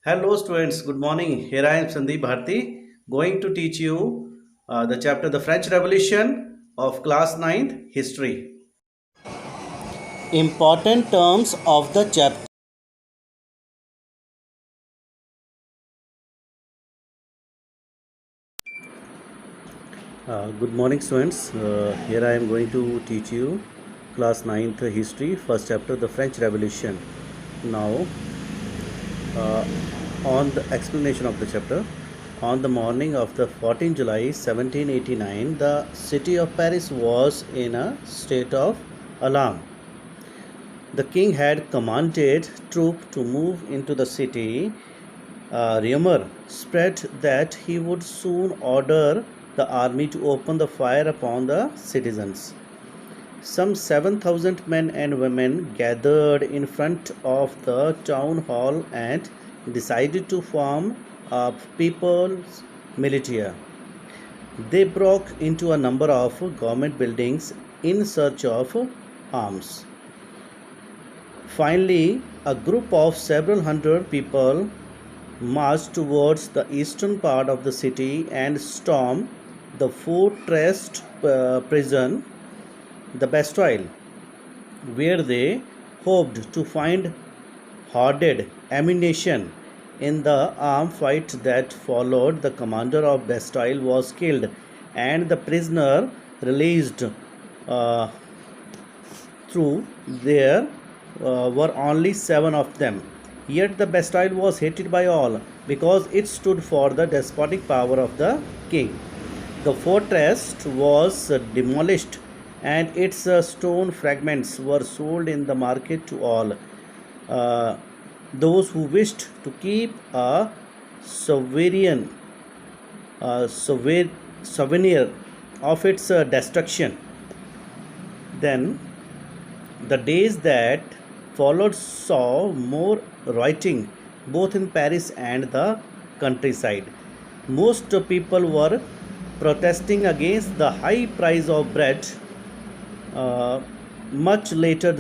Hello students, good morning. Here I am Sandeep Bharti going to teach you the chapter The French Revolution of class ninth History. Important terms of the chapter. Good morning students. Here I am going to teach you class ninth History, first chapter The French Revolution. Now uh, on the explanation of the chapter. On the morning of the 14 July 1789, the city of Paris was in a state of alarm. The king had commanded troops to move into the city. Rumor spread that he would soon order the army to open the fire upon the citizens. Some 7,000 men and women gathered in front of the town hall and decided to form a people's militia. They broke into a number of government buildings in search of arms. Finally, a group of several hundred people marched towards the eastern part of the city and stormed the fortressed prison, the Bastille, where they hoped to find hoarded ammunition. In the armed fight that followed, the commander of Bastille was killed and the prisoner released. Uh, Through there were only seven of them. Yet the Bastille was hated by all because it stood for the despotic power of the king. The fortress was demolished and its stone fragments were sold in the market to all uh, those who wished to keep a sovereign souvenir of its destruction. Then the days that followed saw more rioting both in Paris and the countryside. Most people were protesting against the high price of bread. Uh, Much later,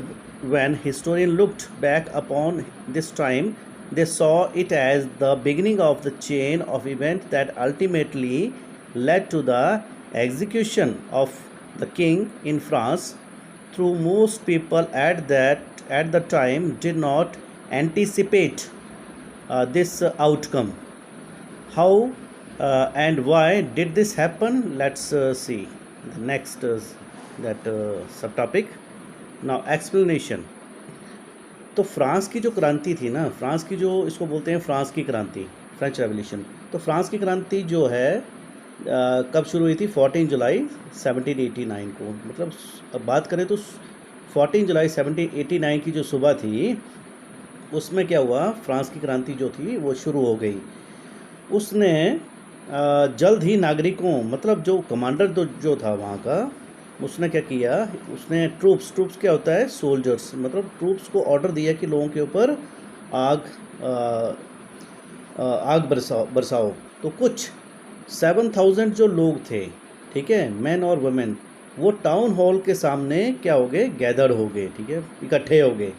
when historians looked back upon this time, they saw it as the beginning of the chain of events that ultimately led to the execution of the king in France. Through most people at the time did not anticipate this outcome. How and why did this happen? Let's see the next that subtopic. Now explanation. तो France की जो क्रांति थी ना, France की जो इसको बोलते हैं फ्रांस की क्रांति, फ्रेंच रेवोल्यूशन। तो फ्रांस की क्रांति जो है कब शुरू हुई थी? 14 जुलाई 1789 को। मतलब अब बात करें तो 14 जुलाई 1789 की जो सुबह थी, उसमें क्या हुआ, फ्रांस की क्रांति जो थी वो शुरू हो गई। उसने जल्द ही नागरिकों, मतलब जो कमांडर जो था वहाँ का, उसने क्या किया, उसने ट्रूप्स क्या होता है? सोल्जर्स, मतलब ट्रूप्स को ऑर्डर दिया कि लोगों के ऊपर आग आग बरसाओ। तो कुछ 7,000 जो लोग थे, ठीक है, मैन और वुमेन, वो टाउन हॉल के सामने क्या हो गए? गैदर हो गए, ठीक है, इकट्ठे हो गए।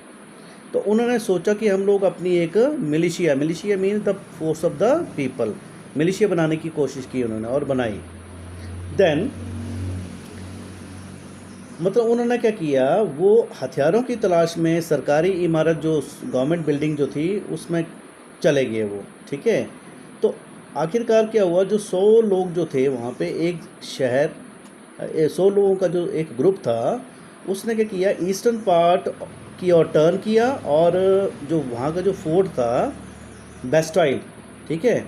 तो उन्होंने सोचा कि हम लोग अपनी एक militia mean the force of the people, militia बनाने की कोशिश की उन्होंने और बनाई। देन मतलब उन्होंने क्या किया, वो हथियारों की तलाश में सरकारी इमारत जो गवर्नमेंट बिल्डिंग जो थी उसमें चले गए वो, ठीक है। तो आखिरकार क्या हुआ, जो 100 लोग जो थे वहाँ पे, एक शहर 100 लोगों का जो एक ग्रुप था, उसने क्या किया, ईस्टर्न पार्ट की ओर टर्न किया और जो वहाँ का जो फोर्ट था बेस्टाइल, ठीक है,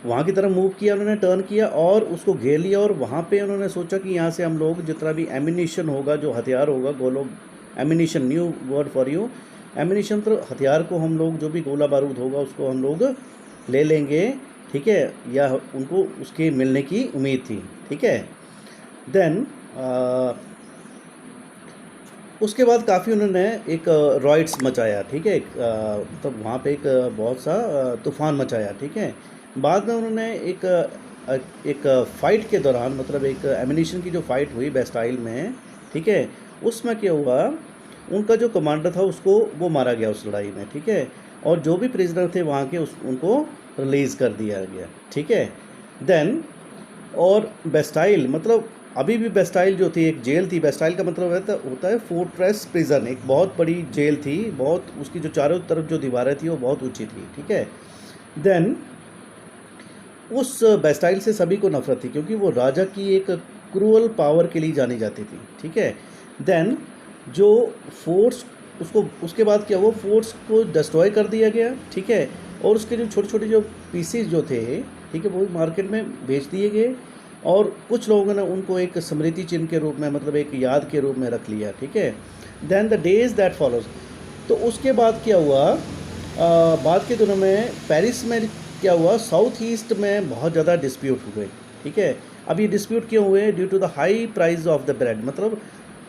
वहाँ की तरफ मूव किया, उन्होंने टर्न किया और उसको घेर लिया। और वहाँ पे उन्होंने सोचा कि यहाँ से हम लोग जितना भी एमिनिशन होगा, जो हथियार होगा, गोलो एमिनिशन, न्यू वर्ड फॉर यू, एमिनिशन, तो हथियार को हम लोग, जो भी गोला बारूद होगा उसको हम लोग ले लेंगे, ठीक है, या उनको उसके मिलने की उम्मीद थी, ठीक है। देन उसके बाद काफ़ी उन्होंने एक रॉइट्स मचाया, ठीक है, मतलब वहाँ पे एक बहुत सा तूफ़ान मचाया, ठीक है। बाद में उन्होंने एक फ़ाइट के दौरान, मतलब एक एमिनिशन की जो फ़ाइट हुई बेस्टाइल में, ठीक है, उसमें क्या हुआ, उनका जो कमांडर था उसको वो मारा गया उस लड़ाई में, ठीक है। और जो भी प्रिजनर थे वहाँ के उनको रिलीज़ कर दिया गया, ठीक है। देन और बेस्टाइल, मतलब अभी भी बेस्टाइल जो थी एक जेल थी, बेस्टाइल का मतलब होता है फोर्ट्रेस प्रिजन, एक बहुत बड़ी जेल थी, बहुत उसकी जो चारों तरफ जो दीवारें थी वो बहुत ऊंची थी, ठीक है। देन उस बेस्टाइल से सभी को नफरत थी क्योंकि वो राजा की एक क्रूअल पावर के लिए जानी जाती थी, ठीक है। देन जो फोर्ट्स, उसको उसके बाद क्या हुआ, फोर्ट्स को डिस्ट्रॉय कर दिया गया, ठीक है। और उसके जो छोटे छोटे जो पीसीज जो थे, ठीक है, वो मार्केट में बेच दिए गए और कुछ लोगों ने उनको एक स्मृति चिन्ह के रूप में, मतलब एक याद के रूप में रख लिया, ठीक है। Then the days that follows, तो उसके बाद क्या हुआ, बाद के दिनों में पेरिस में क्या हुआ, साउथ ईस्ट में बहुत ज़्यादा डिस्प्यूट हुए, ठीक है। अब ये डिस्प्यूट क्यों हुए, due to the high price of the bread, मतलब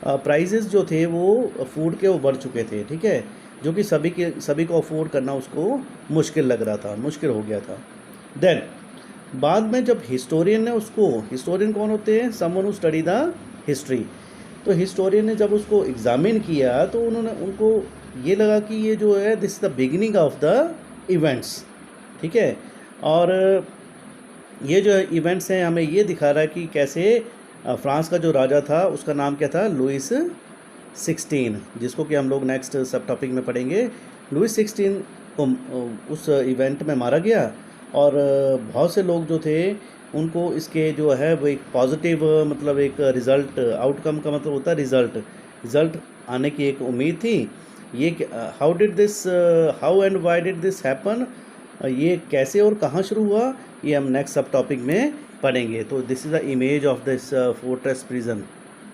प्राइजेस जो थे वो फूड के वो बढ़ चुके थे, ठीक है, जो कि सभी को अफोर्ड करना उसको मुश्किल लग रहा था, मुश्किल हो गया था। देन बाद में जब हिस्टोरियन ने उसको, हिस्टोरियन कौन होते हैं, someone who study the history, तो हिस्टोरियन ने जब उसको एग्ज़ामिन किया तो उन्होंने उनको ये लगा कि ये जो है this is the beginning of the events, ठीक है। और ये जो इवेंट्स हैं हमें ये दिखा रहा है कि कैसे फ्रांस का जो राजा था उसका नाम क्या था, लुइस 16, जिसको कि हम लोग नेक्स्ट सब टॉपिक में पढ़ेंगे। लुइस 16 को उस इवेंट में मारा गया और बहुत से लोग जो थे उनको इसके जो है वो एक पॉजिटिव, मतलब एक रिज़ल्ट, आउटकम का मतलब होता है रिज़ल्ट आने की एक उम्मीद थी। ये how did this, how and why did this happen, ये कैसे और कहाँ शुरू हुआ, ये हम नेक्स्ट सब टॉपिक में पढ़ेंगे। तो this is the image of this fortress prison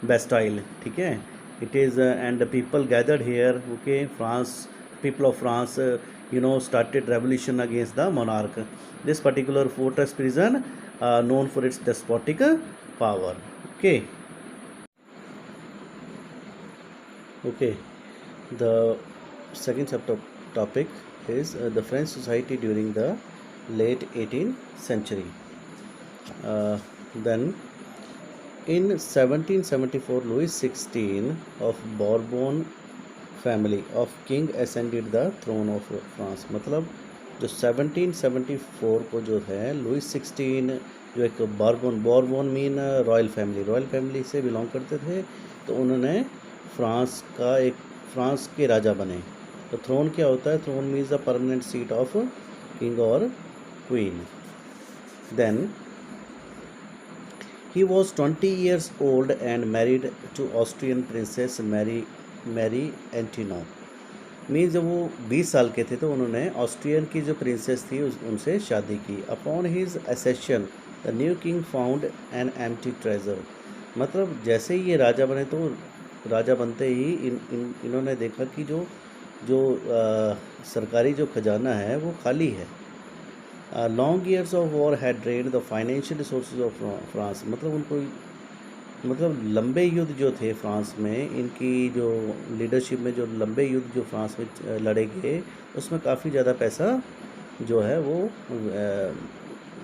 Bastille, ठीक है। It is and the people gathered here, okay, France, people of France, started revolution against the monarch. This particular fortress prison known for its despotic power. Okay. The second topic is the French society during the late 18th century. Then in 1774, Louis XVI of Bourbon family of king ascended the throne of France, मतलब जो 1774 को जो है Louis 16 जो एक Bourbon mean royal family से belong करते थे, तो उन्होंने फ्रांस के राजा बने। तो थ्रोन क्या होता है, throne means the permanent seat of king और queen. Then he was 20 years old and married to Austrian princess Marie Antoinette, means जब वो 20 साल के थे तो उन्होंने ऑस्ट्रियन की जो प्रिंसेस थी उनसे शादी की। Upon his accession the new king found an empty treasure, मतलब जैसे ही ये राजा बने तो राजा बनते ही इन्होंने देखा कि जो सरकारी जो खजाना है वो खाली है। Long years of war had drained the financial resources of France, मतलब उनको, मतलब लंबे युद्ध जो थे फ्रांस में, इनकी जो लीडरशिप में जो लंबे युद्ध जो फ्रांस में लड़े गए उसमें काफ़ी ज़्यादा पैसा जो है वो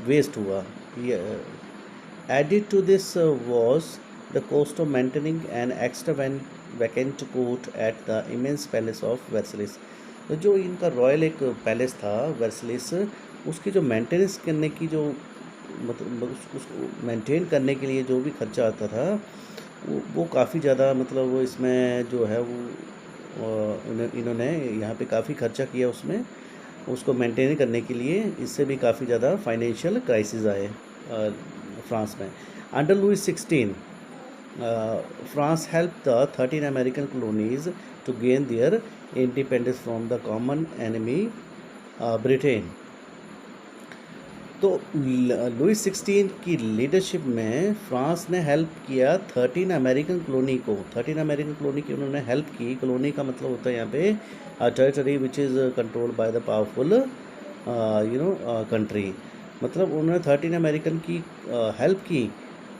वेस्ट हुआ। Added to this was the cost of maintaining an extra vacant court at the immense palace of Versailles, तो जो इनका रॉयल एक पैलेस था वर्सलिस, उसकी जो मेंटेनेंस करने की जो, मतलब उसको मेंटेन करने के लिए जो भी खर्चा आता था वो काफ़ी ज़्यादा, मतलब वो इसमें जो है वो इन्होंने यहाँ पे काफ़ी खर्चा किया उसमें, उसको मेंटेन करने के लिए। इससे भी काफ़ी ज़्यादा फाइनेंशियल क्राइसिस आए फ्रांस में। Under Louis 16 France help the 13 American colonies to gain their independence from the common enemy Britain. तो लुइस 16 की लीडरशिप में फ्रांस ने हेल्प किया 13 अमेरिकन कॉलोनी को, 13 अमेरिकन कॉलोनी की उन्होंने हेल्प की। कॉलोनी का मतलब होता है यहाँ पे territory which is controlled by the powerful country, मतलब उन्होंने 13 अमेरिकन की हेल्प की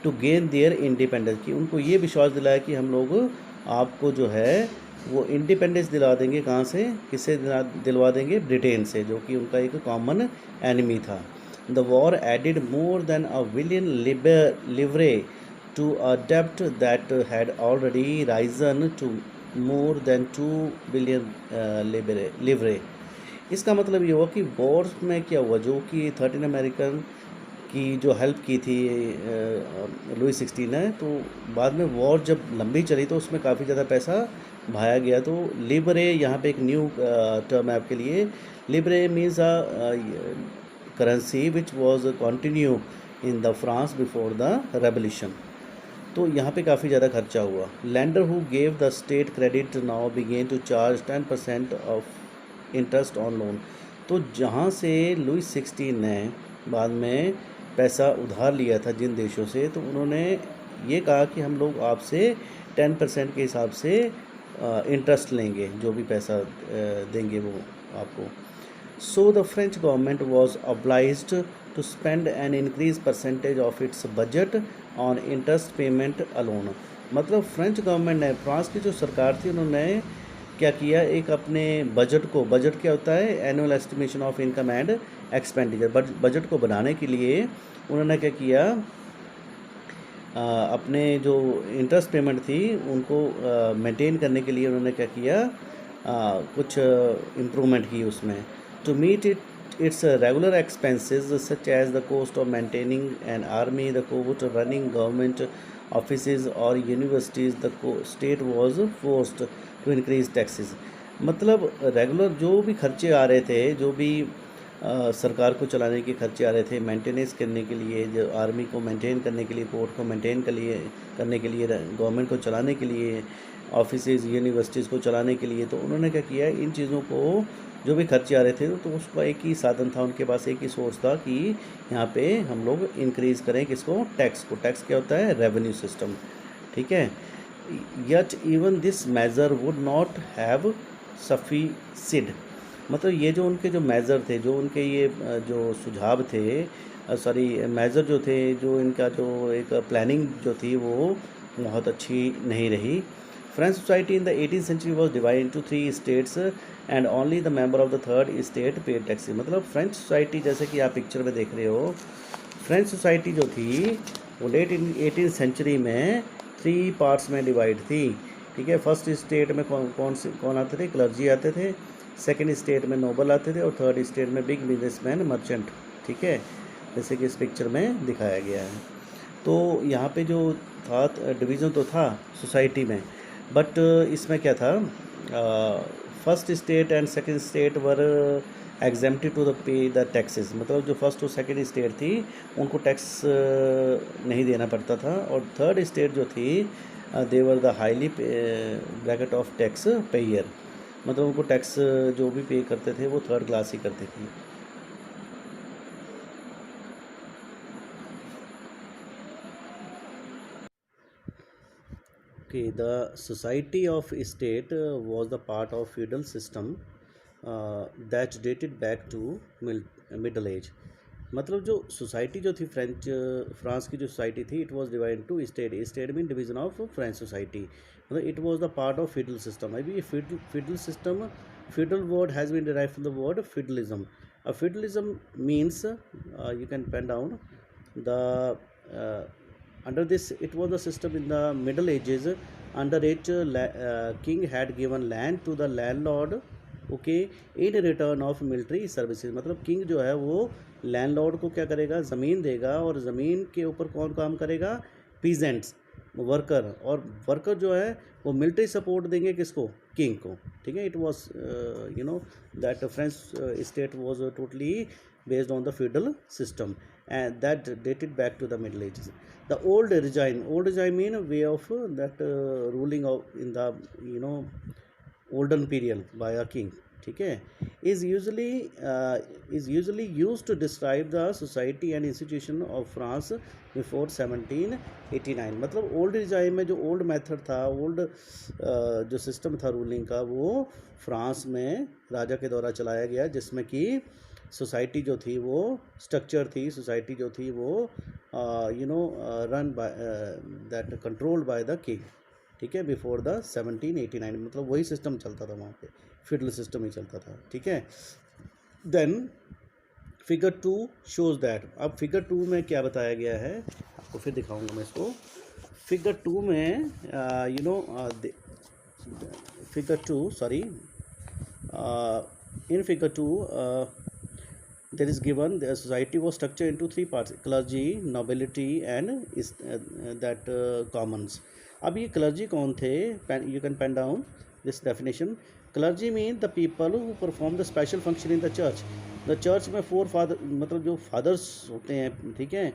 टू गेन देयर इंडिपेंडेंस, की उनको ये विश्वास दिलाया कि हम लोग आपको जो है वो इंडिपेंडेंस दिला देंगे। कहाँ से, किससे दिलवा देंगे, ब्रिटेन से, जो कि उनका एक कॉमन एनिमी था। The war added more than a billion livres to a debt that had already risen to more than 2 billion livres. इसका मतलब ये हुआ कि वॉर में क्या हुआ, जो कि 13 अमेरिकन की जो हेल्प की थी लुई 16 ने, तो बाद में वॉर जब लंबी चली तो उसमें काफ़ी ज़्यादा पैसा बहाया गया। तो लिबरे, यहाँ पे एक न्यू टर्म है आपके लिए। लिबरे means currency which was continue in the France before the revolution. तो यहाँ पे काफ़ी ज़्यादा खर्चा हुआ। Lender who gave the state credit now began to charge 10% of interest on loan. तो जहाँ से लुई 16 ने बाद में पैसा उधार लिया था जिन देशों से, तो उन्होंने ये कहा कि हम लोग आपसे 10% के हिसाब से इंटरेस्ट लेंगे, जो भी पैसा देंगे वो आपको। So the French government was obliged to spend an increased percentage of its budget on interest payment alone। मतलब फ्रेंच गवर्नमेंट ने, फ्रांस की जो सरकार थी, उन्होंने क्या किया, एक अपने बजट को, बजट क्या होता है, annual estimation of income and expenditure, budget को बनाने के लिए उन्होंने क्या किया, अपने जो इंटरेस्ट पेमेंट थी उनको मेंटेन करने के लिए उन्होंने क्या किया, कुछ इम्प्रूवमेंट की उसमें। To meet its regular expenses such as the cost of maintaining an army, the cost of running government offices or universities, the state was forced to increase taxes। मतलब रेगुलर जो भी खर्चे आ रहे थे, जो भी सरकार को चलाने के खर्चे आ रहे थे, मेंटेनेंस करने के लिए, जो आर्मी को मेंटेन करने के लिए, कोर्ट को मेंटेन करने के लिए, गवर्नमेंट को चलाने के लिए, ऑफिसेज यूनिवर्सिटीज़ को चलाने के लिए, तो उन्होंने क्या किया, इन चीज़ों को जो भी खर्चे आ रहे थे तो उसका एक ही साधन था उनके पास, एक ही सोर्स था कि यहाँ पे हम लोग इंक्रीज़ करें किसको, टैक्स को। टैक्स क्या होता है, रेवेन्यू सिस्टम, ठीक है। Yet even this measure would not have sufficed. मतलब ये जो उनके जो मेज़र थे, जो उनके ये जो सुझाव थे, सॉरी मेज़र जो थे, जो इनका जो एक प्लानिंग जो थी वो बहुत अच्छी नहीं रही। French society in the 18th century was divide into 3 states and only the member of the third state paid taxes. मतलब फ्रेंच सोसाइटी, जैसे कि आप पिक्चर में देख रहे हो, फ्रेंच सोसाइटी जो थी वो लेट 18th सेंचुरी में 3 पार्ट्स में डिवाइड थी, ठीक है। फर्स्ट स्टेट में कौन आते थे, क्लर्जी आते थे। सेकेंड स्टेट में नोबल आते थे, और थर्ड स्टेट में बिग बिजनेसमैन, मर्चेंट, ठीक है, जैसे कि इस पिक्चर में दिखाया गया है। तो यहाँ पे जो था डिवीज़न तो था सोसाइटी में, बट इसमें क्या था, first state and second state were exempted to the pay the taxes. मतलब जो फर्स्ट और सेकंड स्टेट थी उनको टैक्स नहीं देना पड़ता था, और थर्ड स्टेट जो थी they were the highly bracket of tax payer. मतलब उनको टैक्स जो भी पे करते थे वो थर्ड क्लास ही करते थे। Okay, the society of state was the part of feudal system that dated back to middle age। मतलब जो सोसाइटी जो थी फ्रांस की जो सोसाइटी थी, it was divided to state. State mean division of French society. मतलब it was the part of feudal system. अभी ये feudal system, feudal word has been derived from the word feudalism। feudalism means you can pen down the uh, under this, it was the system in the middle ages under which king had given land to the landlord, okay, in return of military services. मतलब king जो है वो landlord को क्या करेगा, ज़मीन देगा, और ज़मीन के ऊपर कौन काम करेगा, पीजेंट्स, वर्कर, और वर्कर जो है वो मिलिट्री सपोर्ट देंगे किसको, किंग को, ठीक है। It was you know that French state was totally based on the feudal system, and that dated back to the middle ages। The old regime mean way of that ruling of in the olden period by a king, ठीक है, is usually used to describe the society and institution of France before 1789। मतलब old regime में जो old method था, old जो system था ruling का, वो फ्रांस में राजा के द्वारा चलाया गया, जिसमें कि सोसाइटी जो थी वो स्ट्रक्चर थी, सोसाइटी जो थी वो run by that controlled by the king, ठीक है, बिफोर द 1789। मतलब वही सिस्टम चलता था वहाँ पे, फेडरल सिस्टम ही चलता था, ठीक है। Then figure 2 shows that. अब फिगर 2 में क्या बताया गया है, आपको फिर दिखाऊंगा मैं इसको। फिगर 2 में figure 2 sorry In figure 2, there is given the society was structured into three parts: clergy, nobility, and is that commons. अब ये clergy कौन थे? You can pen down this definition. Clergy mean the people who perform the special function in the church. The church में four father मतलब जो fathers होते हैं, ठीक है,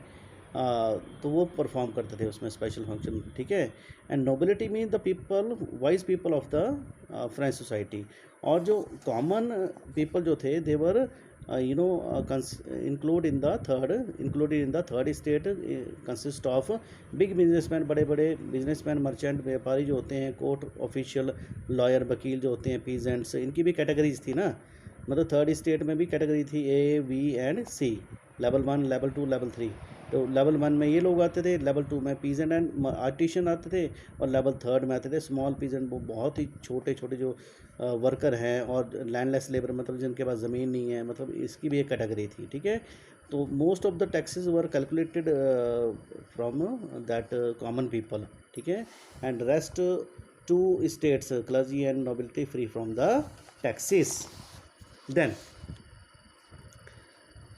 तो वो परफॉर्म करते थे उसमें स्पेशल फंक्शन, ठीक है. And nobility mean the people, wise people of the French society. और जो कॉमन पीपल जो थे they were included in the third state consist of big businessman, बड़े बड़े बिजनेसमैन, मर्चेंट, व्यापारी जो होते हैं, कोर्ट ऑफिशियल, लॉयर, वकील जो होते हैं, पीजेंट्स, इनकी भी कैटेगरीज थी ना. मतलब थर्ड स्टेट में भी कैटेगरी थी A, B and C, level 1, level 2, level 3. तो लेवल 1 में ये लोग आते थे, लेवल 2 में पीजेंट एंड आर्टिशन आते थे, और लेवल 3 में आते थे स्मॉल पीजेंट, वो बहुत ही छोटे छोटे जो वर्कर हैं, और लैंडलेस लेबर मतलब जिनके पास ज़मीन नहीं है, मतलब इसकी भी एक कैटेगरी थी, ठीक है. तो most of the taxes were calculated from that common people, ठीक है. And rest 2 states, clergy and nobility, free from the taxes. Then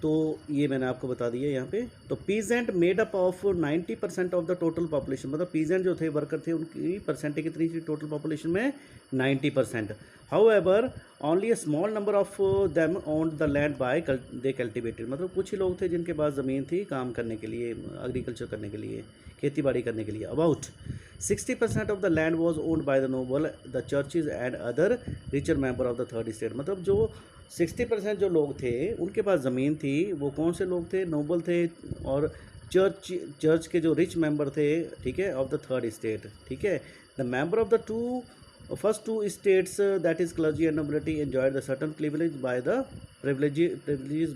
तो ये मैंने आपको बता दिया यहाँ पे. तो peasant made up of 90% of the total population, मतलब पीजेंट जो थे वर्कर थे उनकी परसेंटेज कितनी थी टोटल पॉपुलेशन में? 90%. However only a small number of them owned the land by they cultivated, मतलब कुछ ही लोग थे जिनके पास ज़मीन थी काम करने के लिए, एग्रीकल्चर करने के लिए, खेती बाड़ी करने के लिए. About 60% of the land was owned by the noble, the churches and other richer member of the third state. मतलब जो 60% जो लोग थे उनके पास ज़मीन थी, वो कौन से लोग थे? नोबल थे, और चर्च के जो रिच मेंबर थे, ठीक है, ऑफ द थर्ड स्टेट, ठीक है. The member of the first two states, that is clergy and nobility, enjoyed the certain privileges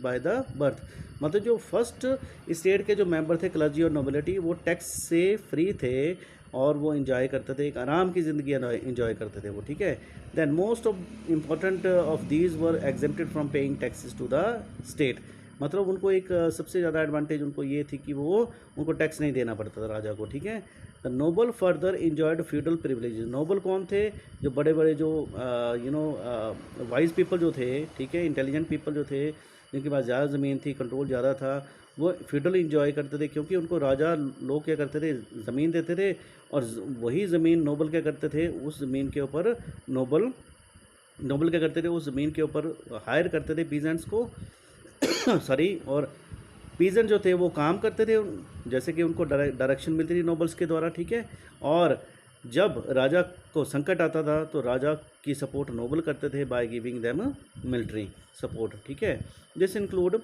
by the birth. मतलब जो फर्स्ट स्टेट के जो मेंबर थे क्लर्जी और नोबिलिटी, वो टैक्स से फ्री थे, और वो इंजॉय करते थे, एक आराम की ज़िंदगी इंजॉय करते थे वो, ठीक है. Then most of important of these were exempted from paying taxes to the state. मतलब उनको एक सबसे ज़्यादा एडवांटेज उनको ये थी कि वो उनको टैक्स नहीं देना पड़ता था राजा को, ठीक है. The noble further enjoyed feudal privileges. Noble कौन थे? जो बड़े बड़े जो वाइज पीपल जो थे, ठीक है, इंटेलिजेंट पीपल जो थे, जिनके पास ज़्यादा ज़मीन थी, कंट्रोल ज़्यादा था, वो फ्यूडल इंजॉय करते थे, क्योंकि उनको राजा लोग क्या करते थे? ज़मीन देते थे, और वही ज़मीन नोबल क्या करते थे? उस ज़मीन के ऊपर नोबल क्या करते थे? उस ज़मीन के ऊपर हायर करते थे पीजेंट्स को सॉरी. और पीजेंट जो थे वो काम करते थे, जैसे कि उनको डायरेक्शन मिलती थी नोबल्स के द्वारा, ठीक है. और जब राजा को संकट आता था तो राजा की सपोर्ट नोबल करते थे by giving them military support, ठीक है. दिस इंक्लूड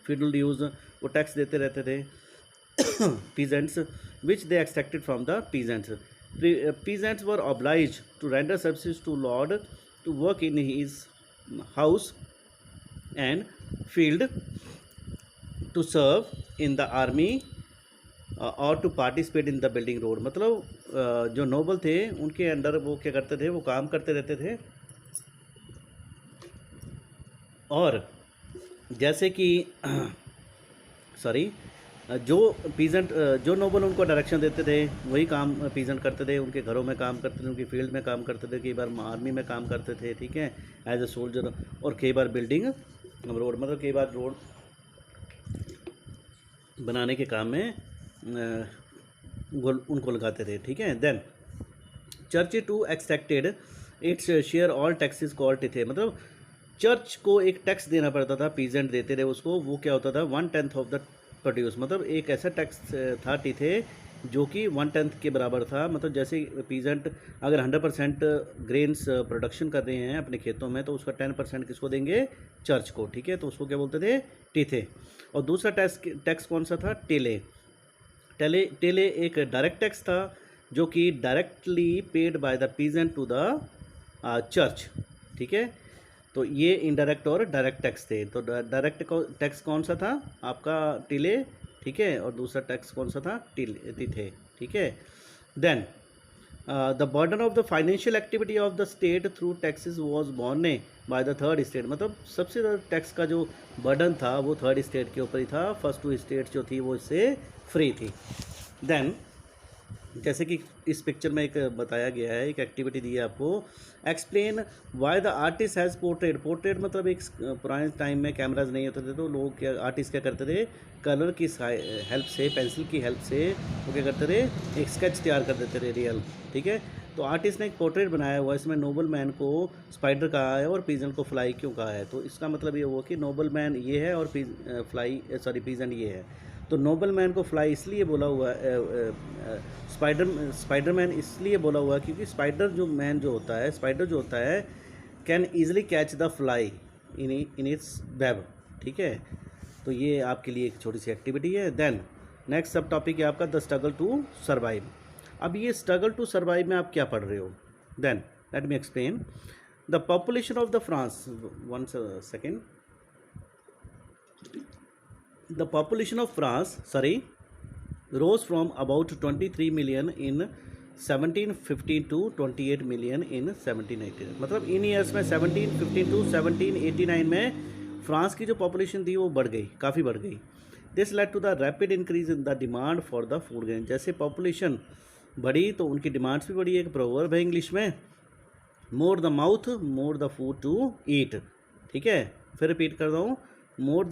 फ्यूडल ड्यूज, वो टैक्स देते रहते थे peasants, which they extracted from the peasants. Peasants were obliged to render services to lord, to work in his house and field, to serve in the army, और to participate in the building road. मतलब जो Nobel थे उनके under वो क्या करते थे? वो काम करते रहते थे, और जैसे कि सॉरी जो नोबल उनको डायरेक्शन देते थे वही काम पीजेंट करते थे, उनके घरों में काम करते थे, उनकी फील्ड में काम करते थे, कई बार आर्मी में काम करते थे, ठीक है, एज ए सोल्जर, और कई बार बिल्डिंग रोड, मतलब कई बार रोड बनाने के काम में उनको लगाते थे, ठीक है. Then church too extracted its share all taxes called थे. मतलब चर्च को एक टैक्स देना पड़ता था, पीजेंट देते थे उसको, वो क्या होता था? 1/10 ऑफ द प्रोड्यूस. मतलब एक ऐसा टैक्स था थे जो कि 1/10 के बराबर था. मतलब जैसे पीजेंट अगर 100% ग्रेन्स प्रोडक्शन कर रहे हैं अपने खेतों में, तो उसका 10% किसको देंगे? चर्च को, ठीक है. तो उसको क्या बोलते थे? टीथे. और दूसरा टैक्स कौन सा था? टेले एक डायरेक्ट टैक्स था, जो कि directly paid by the peasant to the church, ठीक है. तो ये इनडायरेक्ट और डायरेक्ट टैक्स थे. तो डायरेक्ट टैक्स कौन सा था? आपका टिले, ठीक है, और दूसरा टैक्स कौन सा था? टीथे, ठीक है. Then the burden of the financial activity of the state through taxes was borne by the third state. मतलब सबसे ज़्यादा टैक्स का जो बर्डन था वो थर्ड स्टेट के ऊपर ही था. फर्स्ट टू स्टेट जो थी वो इससे फ्री थी. देन जैसे कि इस पिक्चर में एक बताया गया है, एक एक्टिविटी दी है आपको, explain why the artist has portrait. Portrait मतलब एक पुराने टाइम में कैमराज नहीं होते थे तो लोग क्या, आर्टिस्ट क्या करते थे, कलर की हेल्प से, पेंसिल की हेल्प से वो क्या करते थे, एक स्केच तैयार कर देते थे रियल। ठीक है, तो आर्टिस्ट ने एक पोर्ट्रेट बनाया हुआ है, इसमें नोबल मैन को स्पाइडर कहा है और पीजन को फ्लाई क्यों कहा है। तो इसका मतलब ये हुआ कि नोबल मैन ये है और पीजन ये है। तो नोबल मैन को फ्लाई इसलिए बोला हुआ है, स्पाइडरमैन इसलिए बोला हुआ है क्योंकि स्पाइडर जो होता है, स्पाइडर जो होता है can easily catch the fly in its web. ठीक है, तो ये आपके लिए एक छोटी सी एक्टिविटी है। देन नेक्स्ट सब टॉपिक है आपका द स्ट्रगल टू सर्वाइव। अब ये स्ट्रगल टू सर्वाइव में आप क्या पढ़ रहे हो, then let me explain. The population of the France, one second, the population of France, rose from about 23 million in 1715 to 28 million in 1789। मतलब इन ईयर्स में 1715 टू 1789 में फ्रांस की जो पॉपुलेशन थी वो बढ़ गई, काफ़ी बढ़ गई। This led to the rapid increase in the demand for the food grain. जैसे पॉपुलेशन बढ़ी तो उनकी डिमांड्स भी बढ़ी। एक प्रोवर्ब है इंग्लिश में, more the mouth more the food to eat. ठीक है, फिर रिपीट कर रहा हूँ, more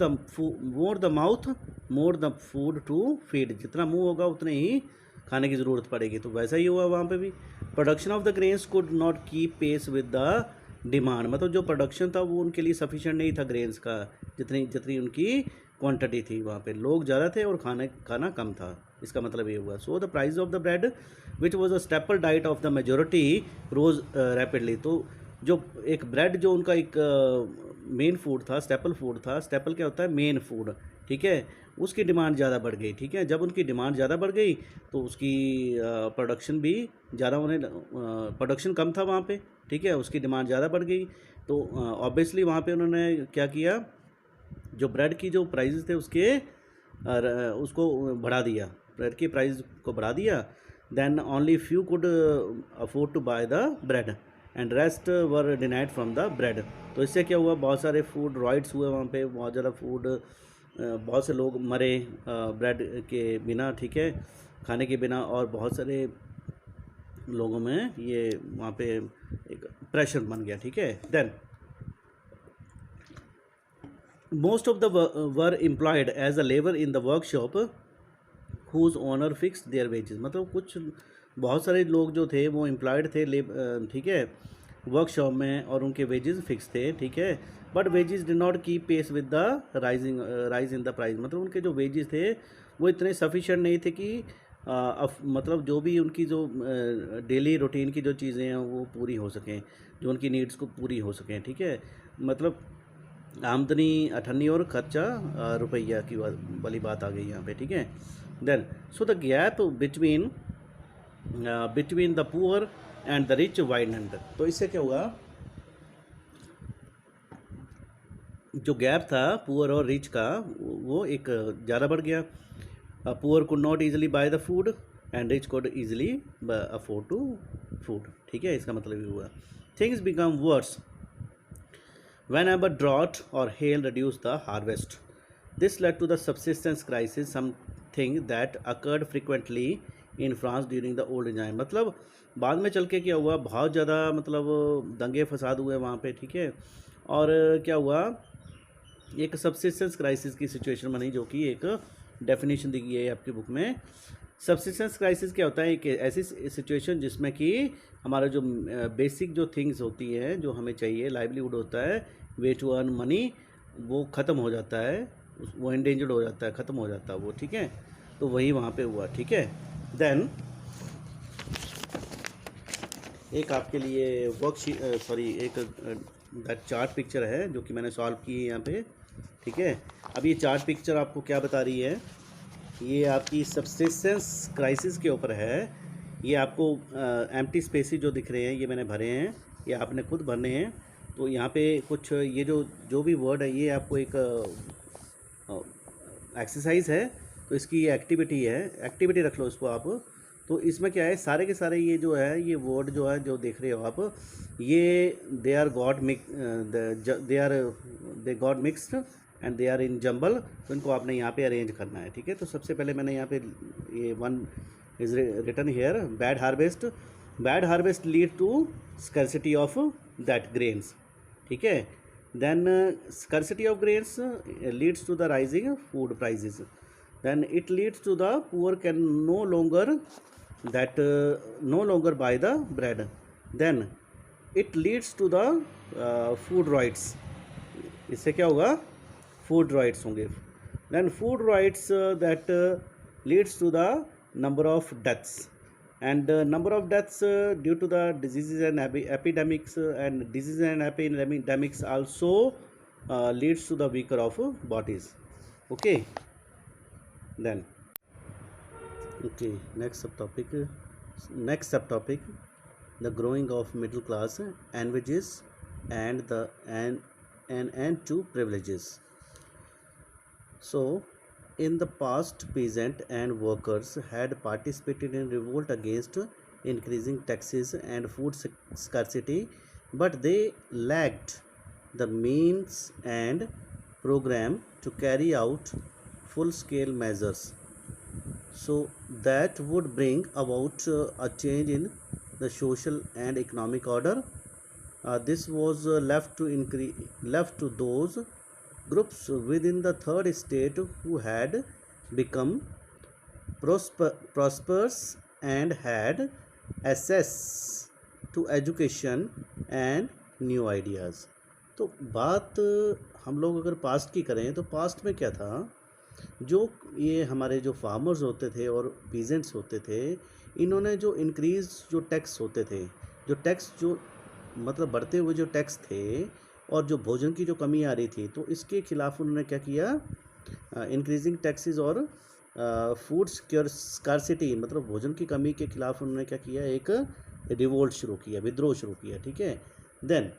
the mouth more the food to feed. जितना मुंह होगा उतने ही खाने की ज़रूरत पड़ेगी। तो वैसा ही हुआ वहाँ पे भी। Production of the grains could not keep pace with the demand. मतलब जो प्रोडक्शन था वो उनके लिए सफिशिएंट नहीं था ग्रेन्स का, जितनी उनकी क्वांटिटी थी। वहाँ पे लोग ज़्यादा थे और खाना कम था। इसका मतलब ये हुआ। So the price of the bread which was a staple diet of the majority rose rapidly. तो जो एक ब्रेड जो उनका एक मेन फूड था, स्टेपल फूड था। स्टेपल क्या होता है, मेन फूड। ठीक है, उसकी डिमांड ज़्यादा बढ़ गई। ठीक है, जब उनकी डिमांड ज़्यादा बढ़ गई तो उसकी प्रोडक्शन भी ज़्यादा होने, प्रोडक्शन कम था वहाँ पे। ठीक है, उसकी डिमांड ज़्यादा बढ़ गई तो ऑब्वियसली वहाँ पे उन्होंने क्या किया, जो ब्रेड की जो प्राइस थे उसको बढ़ा दिया, ब्रेड की प्राइस को बढ़ा दिया। Then only few could afford to buy the bread and rest were denied from the bread. तो इससे क्या हुआ, बहुत सारे फूड राइट्स हुए वहाँ पे, बहुत ज़्यादा फूड, बहुत से लोग मरे ब्रेड के बिना। ठीक है, खाने के बिना, और बहुत सारे लोगों में ये वहाँ पे एक प्रेशर बन गया। ठीक है, then most of the were employed as a labour in the workshop whose owner fix their wages. मतलब बहुत सारे लोग जो थे वो एम्प्लॉयड थे ठीक है, वर्कशॉप में, और उनके वेजेस फिक्स थे। ठीक है, but wages did not keep pace with the rise in the price. मतलब उनके जो वेजेस थे वो इतने सफिशिएंट नहीं थे कि मतलब जो भी उनकी जो डेली रूटीन की जो चीज़ें हैं वो पूरी हो सकें, जो उनकी नीड्स को पूरी हो सकें। ठीक है, मतलब आमदनी अठन्नी और खर्चा रुपया की वाली बात आ गई यहाँ पे। ठीक है, then so the gap between the poor and the rich widened. तो इससे क्या हुआ, जो गैप था पुअर और रिच का वो एक ज़्यादा बढ़ गया। Poor could not easily buy the food and rich could easily afford to food. ठीक है, इसका मतलब ये हुआ। Things become worse whenever drought or hail reduced the harvest. This led to the subsistence crisis, something that occurred frequently in France during the old regime। मतलब बाद में चल के क्या हुआ, बहुत ज़्यादा मतलब दंगे फसाद हुए वहाँ पे। ठीक है, और क्या हुआ, एक सब्सिस्टेंस क्राइसिस की सिचुएशन बनी, जो कि एक डेफिनेशन दी गई है आपकी बुक में। सब्सिस्टेंस क्राइसिस क्या होता है, एक ऐसी सिचुएशन जिसमें कि हमारा जो बेसिक जो थिंग्स होती हैं, जो हमें चाहिए, लाइवलीहुड होता है, वे टू अर्न मनी, वो ख़त्म हो जाता है, वो इंडेंजर्ड हो जाता है, ख़त्म हो जाता है वो। ठीक है, तो वही वहाँ पे हुआ। ठीक है, देन एक आपके लिए एक चार्ट पिक्चर है जो कि मैंने सॉल्व की है यहाँ पे। ठीक है, अब ये चार्ट पिक्चर आपको क्या बता रही है, ये आपकी सब्सिस्टेंस क्राइसिस के ऊपर है। ये आपको एम्प्टी स्पेसेस जो दिख रहे हैं ये मैंने भरे हैं, ये आपने खुद भरने हैं। तो यहाँ पे कुछ ये जो भी वर्ड है ये आपको एक एक्सरसाइज है, तो इसकी एक्टिविटी है, एक्टिविटी रख लो इसको आप। तो इसमें क्या है, सारे के सारे ये जो है, ये वर्ड जो है जो देख रहे हो आप, ये they got mixed and they are in jumble. तो इनको आपने यहाँ पे अरेंज करना है। ठीक है, तो सबसे पहले मैंने यहाँ पे ये is written here. Bad harvest lead to scarcity of that grains. ठीक है. Then scarcity of grains leads to the rising food prices. Then it leads to the poor can no longer buy the bread. Then it leads to the food rights. इससे क्या होगा? Food rights होंगे. Then food rights that leads to the number of deaths, and number of deaths due to the diseases and epidemics, and disease and epidemics also leads to the weaker of bodies. Okay, then okay, next sub topic the growing of middle class envisages and to privileges. So in the past, peasant and workers had participated in revolt against increasing taxes and food scarcity, but they lacked the means and program to carry out full scale measures so that would bring about a change in the social and economic order. This was left to those groups within the third estate who had become prosperous and had access to education and new ideas. तो बात हम लोग अगर past की करें तो past में क्या था, जो ये हमारे जो फार्मर्स होते थे और पीजेंट्स होते थे, इन्होंने जो इंक्रीज जो टैक्स होते थे, जो टैक्स जो मतलब बढ़ते हुए जो टैक्स थे और जो भोजन की जो कमी आ रही थी, तो इसके खिलाफ उन्होंने क्या किया, इंक्रीजिंग टैक्सेस और फूड स्कार्सिटी मतलब भोजन की कमी के खिलाफ उन्होंने क्या किया, एक रिवोल्ट शुरू किया, विद्रोह शुरू किया. ठीक है. देन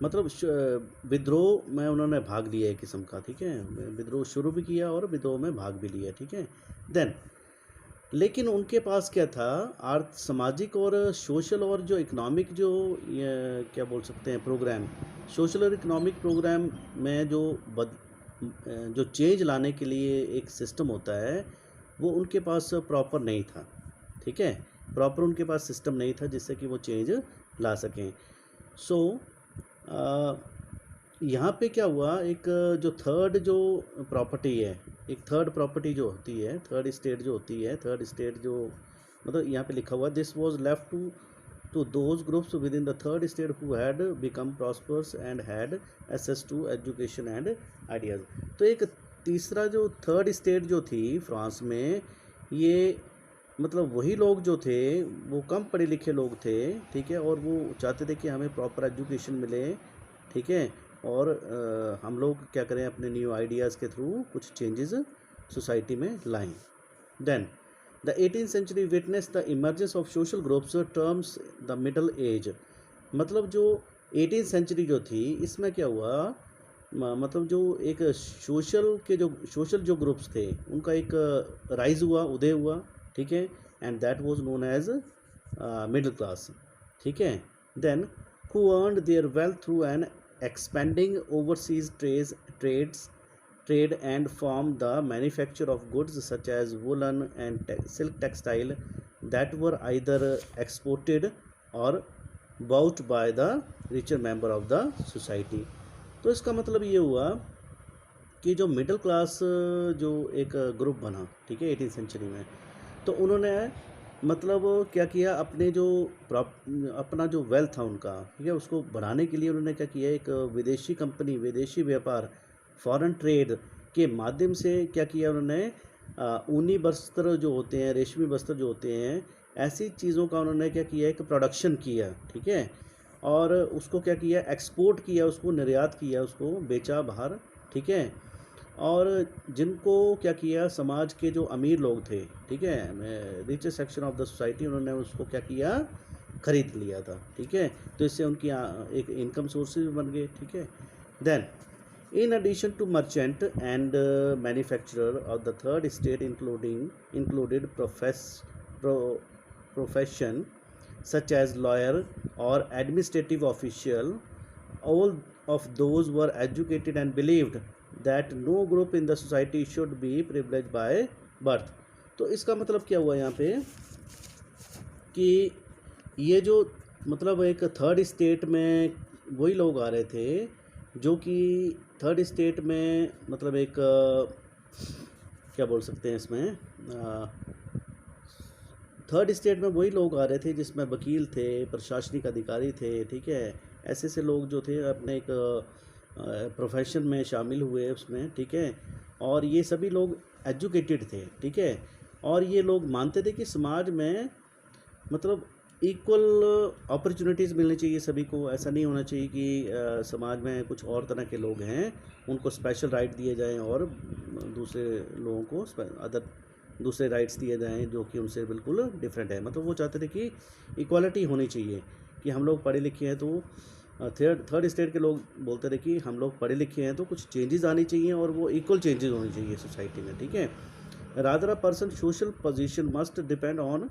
मतलब विद्रोह में उन्होंने भाग लिया एक किस्म का. ठीक है, विद्रोह शुरू भी किया और विद्रोह में भाग भी लिया. ठीक है. देन लेकिन उनके पास क्या था, सामाजिक और सोशल और जो इकोनॉमिक जो क्या बोल सकते हैं प्रोग्राम, सोशल और इकोनॉमिक प्रोग्राम में जो चेंज लाने के लिए एक सिस्टम होता है, वो उनके पास प्रॉपर नहीं था. ठीक है, प्रॉपर उनके पास सिस्टम नहीं था जिससे कि वो चेंज ला सकें. सो यहाँ पे क्या हुआ, एक जो थर्ड जो प्रॉपर्टी है, एक थर्ड प्रॉपर्टी जो होती है, थर्ड स्टेट जो होती है, थर्ड स्टेट जो मतलब यहाँ पे लिखा हुआ, this was left to those groups within the third state who had become prosperous and had access to education and ideas. तो एक तीसरा जो थर्ड स्टेट जो थी फ्रांस में, ये मतलब वही लोग जो थे वो कम पढ़े लिखे लोग थे. ठीक है, और वो चाहते थे कि हमें प्रॉपर एजुकेशन मिले. ठीक है, और हम लोग क्या करें, अपने न्यू आइडियाज़ के थ्रू कुछ चेंजेस सोसाइटी में लाएं. Then the 18th century witness the emergence of social groups terms the middle age. मतलब जो 18th century जो थी, इसमें क्या हुआ, मतलब जो एक सोशल जो ग्रुप्स थे उनका एक राइज हुआ, उदय हुआ. ठीक है, and that was known as middle class. ठीक है. Then who earned their wealth through an expanding overseas trade and from the manufacture of goods such as woolen and silk textile that were either exported or bought by the richer member of the society. तो इसका मतलब ये हुआ कि जो middle class जो एक group बना, ठीक है, 18th सेंचुरी में, तो उन्होंने मतलब क्या किया, अपना जो वेल्थ था उनका, ठीक है, उसको बढ़ाने के लिए उन्होंने क्या किया, एक विदेशी व्यापार, फॉरेन ट्रेड के माध्यम से क्या किया उन्होंने, ऊनी वस्त्र जो होते हैं, रेशमी वस्त्र जो होते हैं, ऐसी चीज़ों का उन्होंने क्या किया, एक प्रोडक्शन किया. ठीक है, और उसको क्या किया, एक्सपोर्ट किया, उसको निर्यात किया, उसको बेचा बाहर. ठीक है, और जिनको क्या किया, समाज के जो अमीर लोग थे, ठीक है, richest section of the society, उन्होंने उसको क्या किया, खरीद लिया था. ठीक है, तो इससे उनकी एक इनकम सोर्सेज बन गए. ठीक है. Then in addition to merchant and manufacturer of the third state included profession such as lawyer or administrative official. All of those were educated and believed that no group in the society should be privileged by birth. तो इसका मतलब क्या हुआ यहाँ पे कि ये जो मतलब एक थर्ड स्टेट में वही लोग आ रहे थे जो कि थर्ड स्टेट में मतलब एक क्या बोल सकते हैं इसमें, थर्ड स्टेट में वही लोग आ रहे थे जिसमें वकील थे, प्रशासनिक अधिकारी थे, ठीक है, ऐसे ऐसे लोग जो थे अपने एक प्रोफेशन में शामिल हुए उसमें, ठीक है, और ये सभी लोग एजुकेटेड थे, ठीक है, और ये लोग मानते थे कि समाज में मतलब इक्वल अपॉर्चुनिटीज़ मिलनी चाहिए सभी को। ऐसा नहीं होना चाहिए कि समाज में कुछ और तरह के लोग हैं उनको स्पेशल राइट दिए जाएं और दूसरे लोगों को अदर दूसरे राइट्स दिए जाएं जो कि उनसे बिल्कुल डिफरेंट है। मतलब वो चाहते थे कि इक्वालिटी होनी चाहिए, कि हम लोग पढ़े लिखे हैं तो थर्ड स्टेट के लोग बोलते थे कि हम लोग पढ़े लिखे हैं तो कुछ चेंजेस आनी चाहिए और वो इक्वल चेंजेस होनी चाहिए सोसाइटी में, ठीक है। Rather a person social position must depend on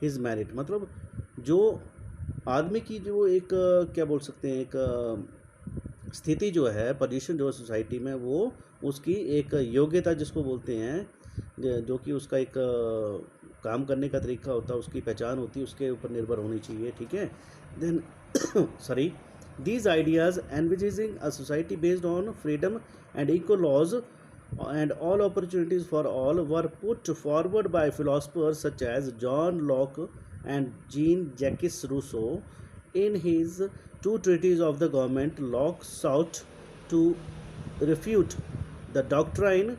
his merit. मतलब जो आदमी की जो एक क्या बोल सकते हैं, एक स्थिति जो है, पोजीशन जो है सोसाइटी में, वो उसकी एक योग्यता जिसको बोलते हैं, जो कि उसका एक काम करने का तरीका होता है, उसकी पहचान होती है, उसके ऊपर निर्भर होनी चाहिए, ठीक है। Then sorry these ideas envisaging a society based on freedom and equal laws and all opportunities for all were put forward by philosophers such as John Locke and Jean-Jacques Rousseau. In his two treatises of the government, Locke sought to refute the doctrine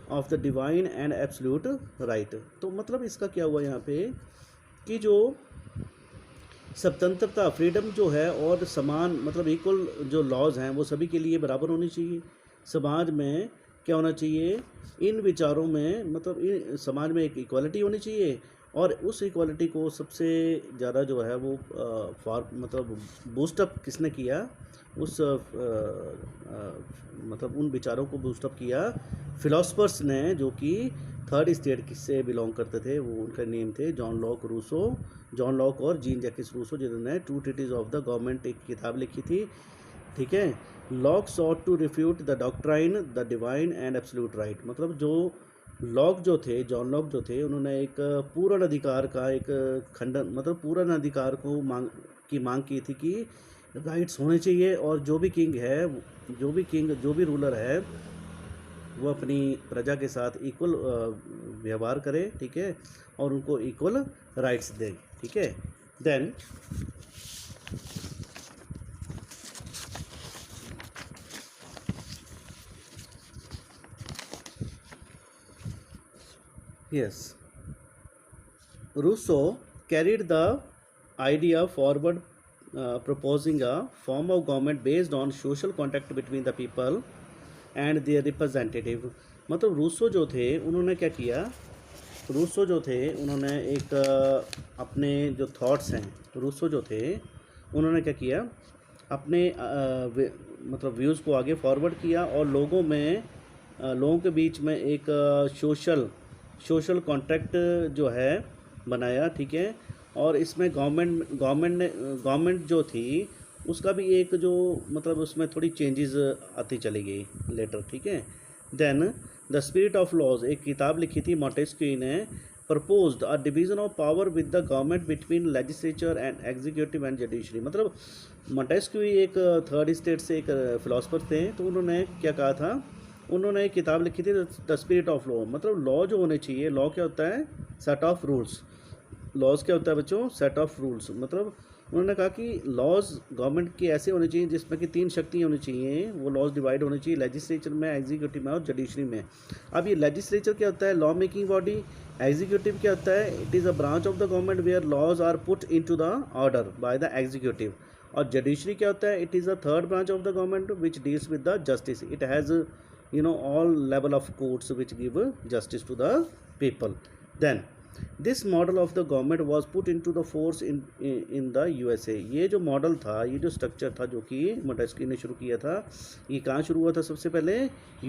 of the divine and absolute right. तो मतलब इसका क्या हुआ यहाँ पे कि जो स्वतंत्रता, फ्रीडम जो है और समान मतलब इक्वल जो लॉज हैं वो सभी के लिए बराबर होनी चाहिए। समाज में क्या होना चाहिए, इन विचारों में मतलब इन समाज में एक इक्वालिटी होनी चाहिए, और उस इक्वालिटी को सबसे ज़्यादा जो है वो मतलब बूस्टअप किसने किया, उस मतलब उन विचारों को बूस्टअप किया फिलोसफर्स ने जो कि थर्ड स्टेट से बिलोंग करते थे। वो उनका नेम थे जॉन लॉक और जीन जैकिस रूसो, जिन्होंने two treatise of the government एक किताब लिखी थी, ठीक है। Locke sought to refute the doctrine the divine and absolute right. मतलब जो जॉन लॉक जो थे उन्होंने एक पूर्ण अधिकार का एक खंडन, मतलब पूर्ण अधिकार को मांग की थी कि राइट्स होने चाहिए, और जो भी रूलर है वो अपनी प्रजा के साथ इक्वल व्यवहार करे, ठीक है, और उनको इक्वल राइट्स दे, ठीक है। Then yes, Rousseau carried the idea forward, proposing a form of government based on social contact between the people and their representative. मतलब रूसो जो थे उन्होंने क्या किया, उन्होंने एक अपने जो थॉट्स हैं, रूसो जो थे उन्होंने क्या किया, अपने मतलब व्यूज़ को आगे फॉरवर्ड किया और लोगों के बीच में एक सोशल कॉन्ट्रैक्ट जो है बनाया, ठीक है। और इसमें गवर्नमेंट जो थी उसका भी एक जो मतलब उसमें थोड़ी चेंजेस आती चली गई लेटर, ठीक है। Then the spirit of laws एक किताब लिखी थी मॉन्टेस्क्यू ने, proposed a division of power with the government between legislature and executive and judiciary. मतलब मॉन्टेस्क्यू एक थर्ड स्टेट से एक फिलोसफर थे, तो उन्होंने क्या कहा था, उन्होंने एक किताब लिखी थी द स्पिरिट ऑफ लॉ। मतलब लॉ जो होने चाहिए, लॉ क्या होता है, सेट ऑफ रूल्स। लॉज क्या होता है बच्चों, सेट ऑफ रूल्स। मतलब उन्होंने कहा कि लॉज गवर्नमेंट के ऐसे होने चाहिए जिसमें कि 3 शक्ति होनी चाहिए, वो लॉज डिवाइड होने चाहिए लेजिस्लेचर में, एग्जीक्यूटिव में और जुडिशरी में। अब ये लेजिस्लेचर क्या होता है, लॉ मेकिंग बॉडी। एग्जीक्यूटिव क्या होता है, it is a branch of the government where laws are put into the order by the executive. और जुडिशरी क्या होता है, it is a third branch of the government which deals with the justice. It has all level of courts which give justice to the people. Then this model of the government was put into the force in the USA। ये जो model था, ये जो structure था जो कि Montesquieu ने शुरू किया था, ये कहाँ शुरू हुआ था, सबसे पहले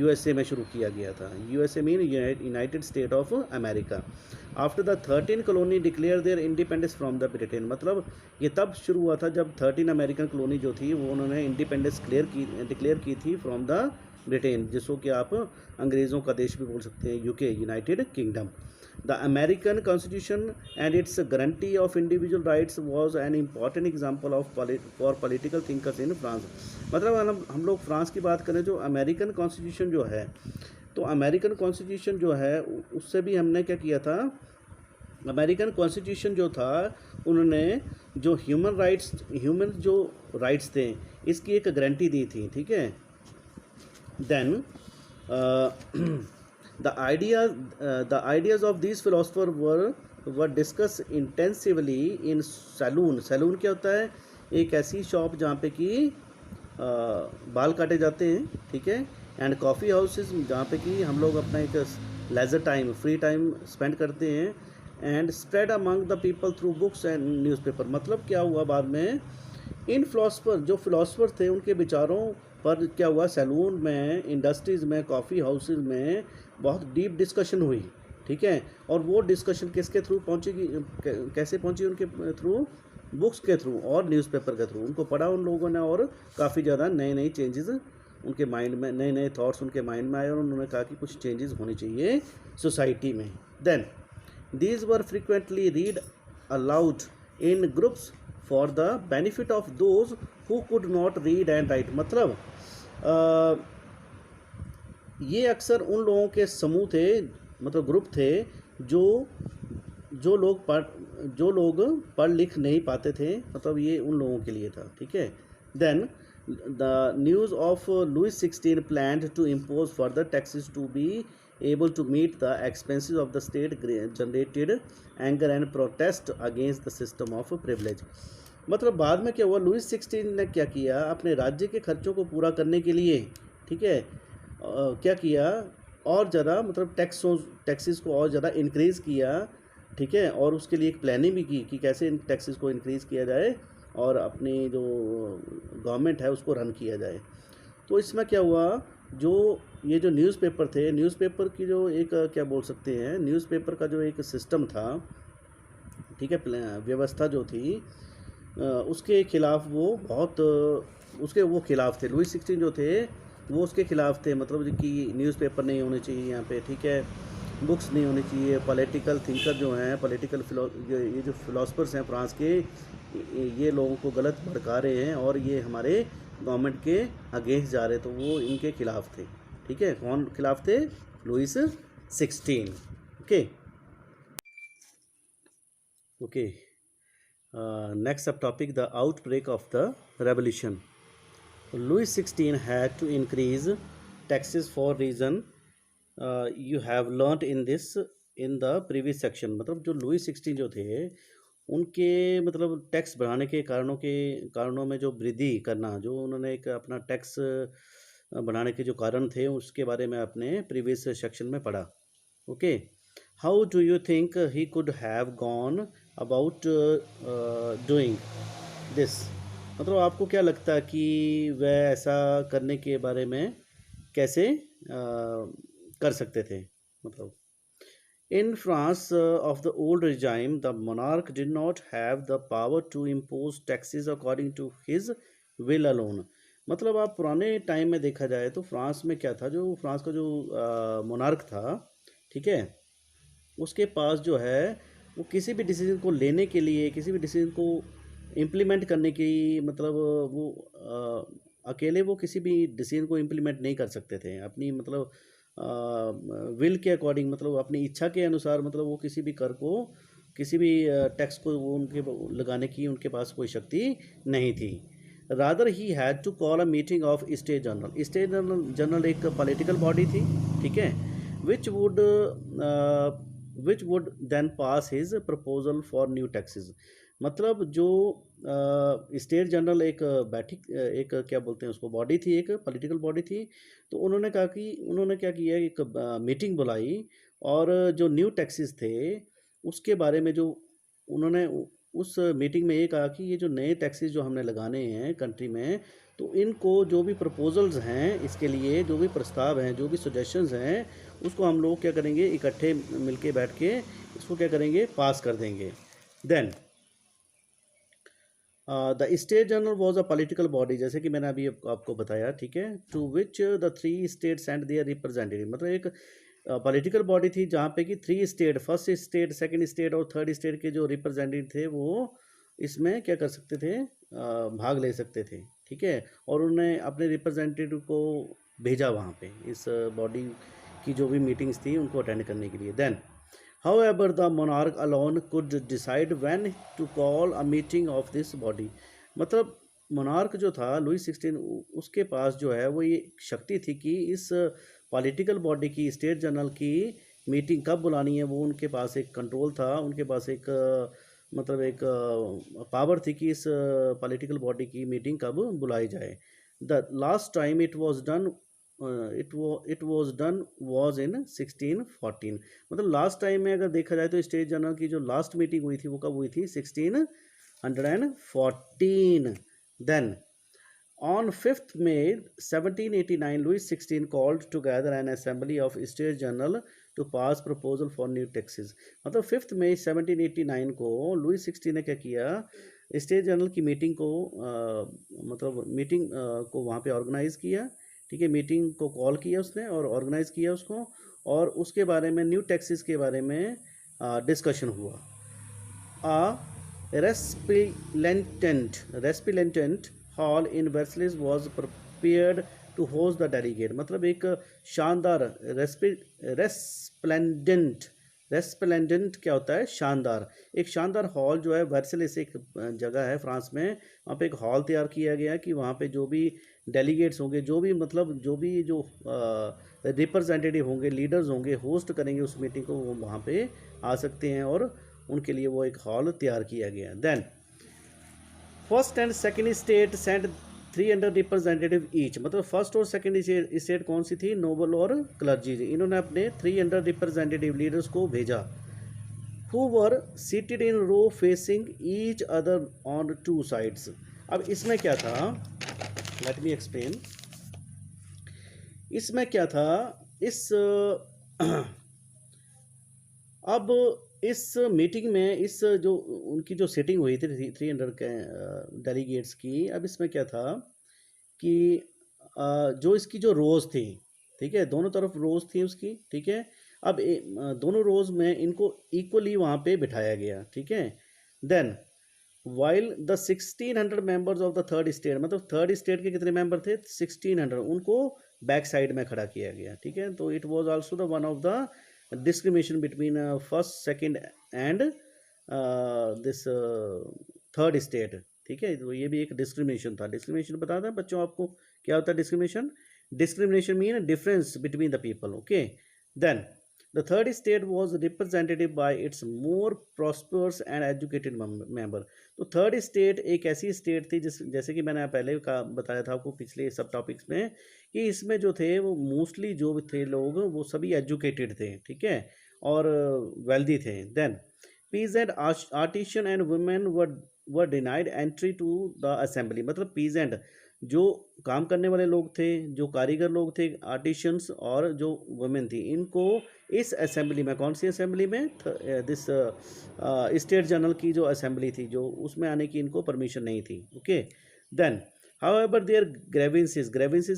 USA में शुरू किया गया था। USA mean United state of America. After the 13 colony declare there independence from the Britain. मतलब ये तब शुरू हुआ था जब 13 अमेरिकन कॉलोनी जो थी वो उन्होंने इंडिपेंडेंस डिक्लेयर की थी फ्रॉम द ब्रिटेन, जिसको कि आप अंग्रेज़ों का देश भी बोल सकते हैं, UK, United kingdom. The American constitution and it's guarantee of individual rights was an important example of for political thinkers in France. मतलब हम लोग फ्रांस की बात करें, जो अमेरिकन कॉन्स्टिट्यूशन जो है, तो अमेरिकन कॉन्स्टिट्यूशन जो है उससे भी हमने क्या किया था, अमेरिकन कॉन्स्टिट्यूशन जो था उन्होंने जो ह्यूमन जो राइट्स थे इसकी एक गारंटी दी थी, ठीक है। Then the ideas of this philosopher were discuss intensively in salon. Salon क्या होता है, एक ऐसी शॉप जहाँ पे कि बाल काटे जाते हैं, ठीक है, एंड कॉफ़ी हाउसेज जहाँ पे कि हम लोग अपना एक leisure time, free time spend करते हैं, and spread among the people through books and newspaper. मतलब क्या हुआ बाद में, इन फिलोसफर जो फिलोसफर थे उनके विचारों पर क्या हुआ, सैलून में, इंडस्ट्रीज़ में, कॉफ़ी हाउसेज में बहुत डीप डिस्कशन हुई, ठीक है। और वो डिस्कशन किसके थ्रू पहुँचेगी, कैसे पहुँची, उनके थ्रू, बुक्स के थ्रू और न्यूज़पेपर के थ्रू। उनको पढ़ा उन लोगों ने और काफ़ी ज़्यादा नए नए चेंजेस उनके माइंड में, नए नए थॉट्स उनके माइंड में आए और उन्होंने कहा कि कुछ चेंजेस होने चाहिए सोसाइटी में। Then these were frequently read aloud in groups for the benefit of those who could not read and write। मतलब ये अक्सर उन लोगों के समूह थे, मतलब ग्रुप थे, जो जो लोग पढ़ लिख नहीं पाते थे, मतलब ये उन लोगों के लिए था, ठीक है। Then the news of Louis 16 planned to impose further taxes to be able to meet the expenses of the state generated anger and protest against the system of privilege। मतलब बाद में क्या हुआ, लुइस 16 ने क्या किया, अपने राज्य के खर्चों को पूरा करने के लिए, ठीक है, क्या किया, और ज़्यादा मतलब टैक्सेस को और ज़्यादा इंक्रीज़ किया, ठीक है, और उसके लिए एक प्लानिंग भी की कि कैसे इन टैक्सेस को इंक्रीज़ किया जाए और अपनी जो गवर्नमेंट है उसको रन किया जाए। तो इसमें क्या हुआ, जो ये जो न्यूज़पेपर थे, न्यूज़पेपर की जो एक क्या बोल सकते हैं, न्यूज़पेपर का जो एक सिस्टम था, ठीक है, व्यवस्था जो थी, उसके खिलाफ वो बहुत उसके वो खिलाफ थे। लुइस 16 जो थे वो उसके खिलाफ थे, मतलब कि न्यूज़पेपर नहीं होने चाहिए यहाँ पे, ठीक है, बुक्स नहीं होनी चाहिए, पॉलिटिकल थिंकर जो हैं, ये जो फिलोसफर्स हैं फ्रांस के, ये लोगों को गलत भड़का रहे हैं और ये हमारे गवर्नमेंट के अगेंस्ट जा रहे, तो वो इनके खिलाफ थे, ठीक है। कौन खिलाफ थे, Louis 16। Okay okay next sub topic, the outbreak of the revolution. Louis 16 had to increase taxes for reason you have learned in the previous section. मतलब जो लुइस 16 जो थे उनके मतलब टैक्स बढ़ाने के कारणों में जो वृद्धि करना, जो उन्होंने एक अपना टैक्स बढ़ाने के जो कारण थे उसके बारे में अपने प्रीवियस सेक्शन में पढ़ा। Okay, how do you think he could have gone about doing this. मतलब आपको क्या लगता है कि वह ऐसा करने के बारे में कैसे कर सकते थे। मतलब in France of the old regime, the monarch did not have the power to impose taxes according to his will alone। मतलब आप पुराने टाइम में देखा जाए तो फ्रांस में क्या था, जो फ्रांस का जो मोनार्क था, ठीक है, उसके पास जो है वो किसी भी डिसीजन को लेने के लिए, किसी भी डिसीजन को इम्प्लीमेंट करने की, मतलब वो अकेले वो किसी भी डिसीजन को इम्प्लीमेंट नहीं कर सकते थे अपनी मतलब विल के अकॉर्डिंग, मतलब अपनी इच्छा के अनुसार, मतलब वो किसी भी कर को, किसी भी टैक्स को वो उनके लगाने की उनके पास कोई शक्ति नहीं थी। Rather he had to call a meeting of state general. State general एक पॉलिटिकल बॉडी थी, ठीक है, which would then pass his proposal for new taxes. मतलब जो स्टेट जनरल एक एक क्या बोलते हैं उसको, बॉडी थी, एक पॉलिटिकल बॉडी थी। तो उन्होंने कहा कि उन्होंने क्या किया, एक मीटिंग बुलाई और जो न्यू टैक्सेस थे उसके बारे में जो उन्होंने उस मीटिंग में ये कहा कि ये जो नए टैक्सेस जो हमने लगाने हैं कंट्री में, तो इनको जो भी प्रपोजल्स हैं, इसके लिए जो भी प्रस्ताव हैं, जो भी सजेशंस हैं, उसको हम लोग क्या करेंगे, इकट्ठे मिलके बैठ के इसको क्या करेंगे, पास कर देंगे। Then the state general was a political body, जैसे कि मैंने अभी आपको बताया, ठीक है, to which the 3 states and their representative, मतलब एक पॉलिटिकल बॉडी थी जहाँ पे कि 3 state, first state, second state और थर्ड स्टेट के जो रिप्रेजेंटेटिव थे वो इसमें क्या कर सकते थे, भाग ले सकते थे, ठीक है, और उन्हें अपने रिप्रेजेंटेटिव को भेजा वहाँ पे इस बॉडी की जो भी मीटिंग्स थी उनको अटेंड करने के लिए। Then however the monarch alone could decide when to call a meeting of this body, मतलब मोनार्क जो था लुई 16 उसके पास जो है वो ये शक्ति थी कि इस पॉलिटिकल बॉडी की, स्टेट जनरल की मीटिंग कब बुलानी है, वो उनके पास एक कंट्रोल था, उनके पास एक मतलब एक पावर थी कि इस पॉलिटिकल बॉडी की मीटिंग कब बुलाई जाए। The last time it was done it was done was in 1614, मतलब लास्ट टाइम में अगर देखा जाए तो स्टेट जनरल की जो लास्ट मीटिंग हुई थी वो कब हुई थी, 1614। Then on 5th May 1789 Louis XVI called together an assembly of States General to pass proposal for new taxes, मतलब 5th मई 1789 को लुई 16 ने क्या किया, स्टेट जनरल की मीटिंग को मतलब मीटिंग को वहाँ पे ऑर्गेनाइज किया, ठीक है, मीटिंग को कॉल किया उसने और ऑर्गेनाइज किया उसको, और उसके बारे में न्यू टैक्सेस के बारे में डिस्कशन हुआ। Resplendent hall in Versailles was prepared to host the delegate, मतलब एक शानदार रेस्प्लेंडेंट क्या होता है, शानदार, एक शानदार हॉल जो है वर्सलिस एक जगह है फ्रांस में, वहाँ पे एक हॉल तैयार किया गया कि वहाँ पे जो भी डेलीगेट्स होंगे, जो भी मतलब जो रिप्रेजेंटेटिव होंगे, लीडर्स होंगे, होस्ट करेंगे उस मीटिंग को, वो वहाँ पे आ सकते हैं और उनके लिए वो एक हॉल तैयार किया गया। Then first and second state sent 300 representative each, मतलब फर्स्ट और सेकेंड स्टेट कौन सी थी, नोबल और क्लर्जी, इन्होंने अपने 300 रिप्रेजेंटेटिव लीडर्स को भेजा, who were seated in row facing each other on 2 sides. अब इसमें क्या था, लेट मी एक्सप्लेन, इसमें क्या था, इस अब इस मीटिंग में इस जो उनकी जो सेटिंग हुई थी 300 के डेलीगेट्स की, अब इसमें क्या था कि जो इसकी जो रोज़ थी, ठीक है, दोनों तरफ रोज़ थी उसकी, ठीक है, अब दोनों रोज़ में इनको इक्वली वहाँ पे बिठाया गया, ठीक है। Then while the 1600 members of the third state, मतलब थर्ड स्टेट के कितने मेंबर थे, 1600, उनको बैक साइड में खड़ा किया गया, ठीक है, तो it was also the one of the discrimination between first second and this third state, ठीक है, तो ये भी एक डिस्क्रिमिनेशन था। डिस्क्रिमिनेशन बताता है बच्चों आपको क्या होता है discrimination, discrimination mean difference between the people, okay. Then the third state was representative by its more prosperous and educated member, तो थर्ड स्टेट एक ऐसी स्टेट थी जैसे कि मैंने पहले बताया था आपको पिछले सब टॉपिक्स में, कि इसमें जो थे वो मोस्टली जो थे लोग वो सभी एजुकेटेड थे, ठीक है, और वेल्दी थे। Then peasant artisan and women were denied entry to the assembly, मतलब पीजेंट जो काम करने वाले लोग थे, जो कारीगर लोग थे, आर्टिशियंस और जो वुमेन थी, इनको इस असेंबली में, कौन सी असेंबली में, दिस स्टेट जनरल की जो असेंबली थी जो उसमें आने की इनको परमिशन नहीं थी, ओके। देन हाउएवर देयर ग्रेवेंसीज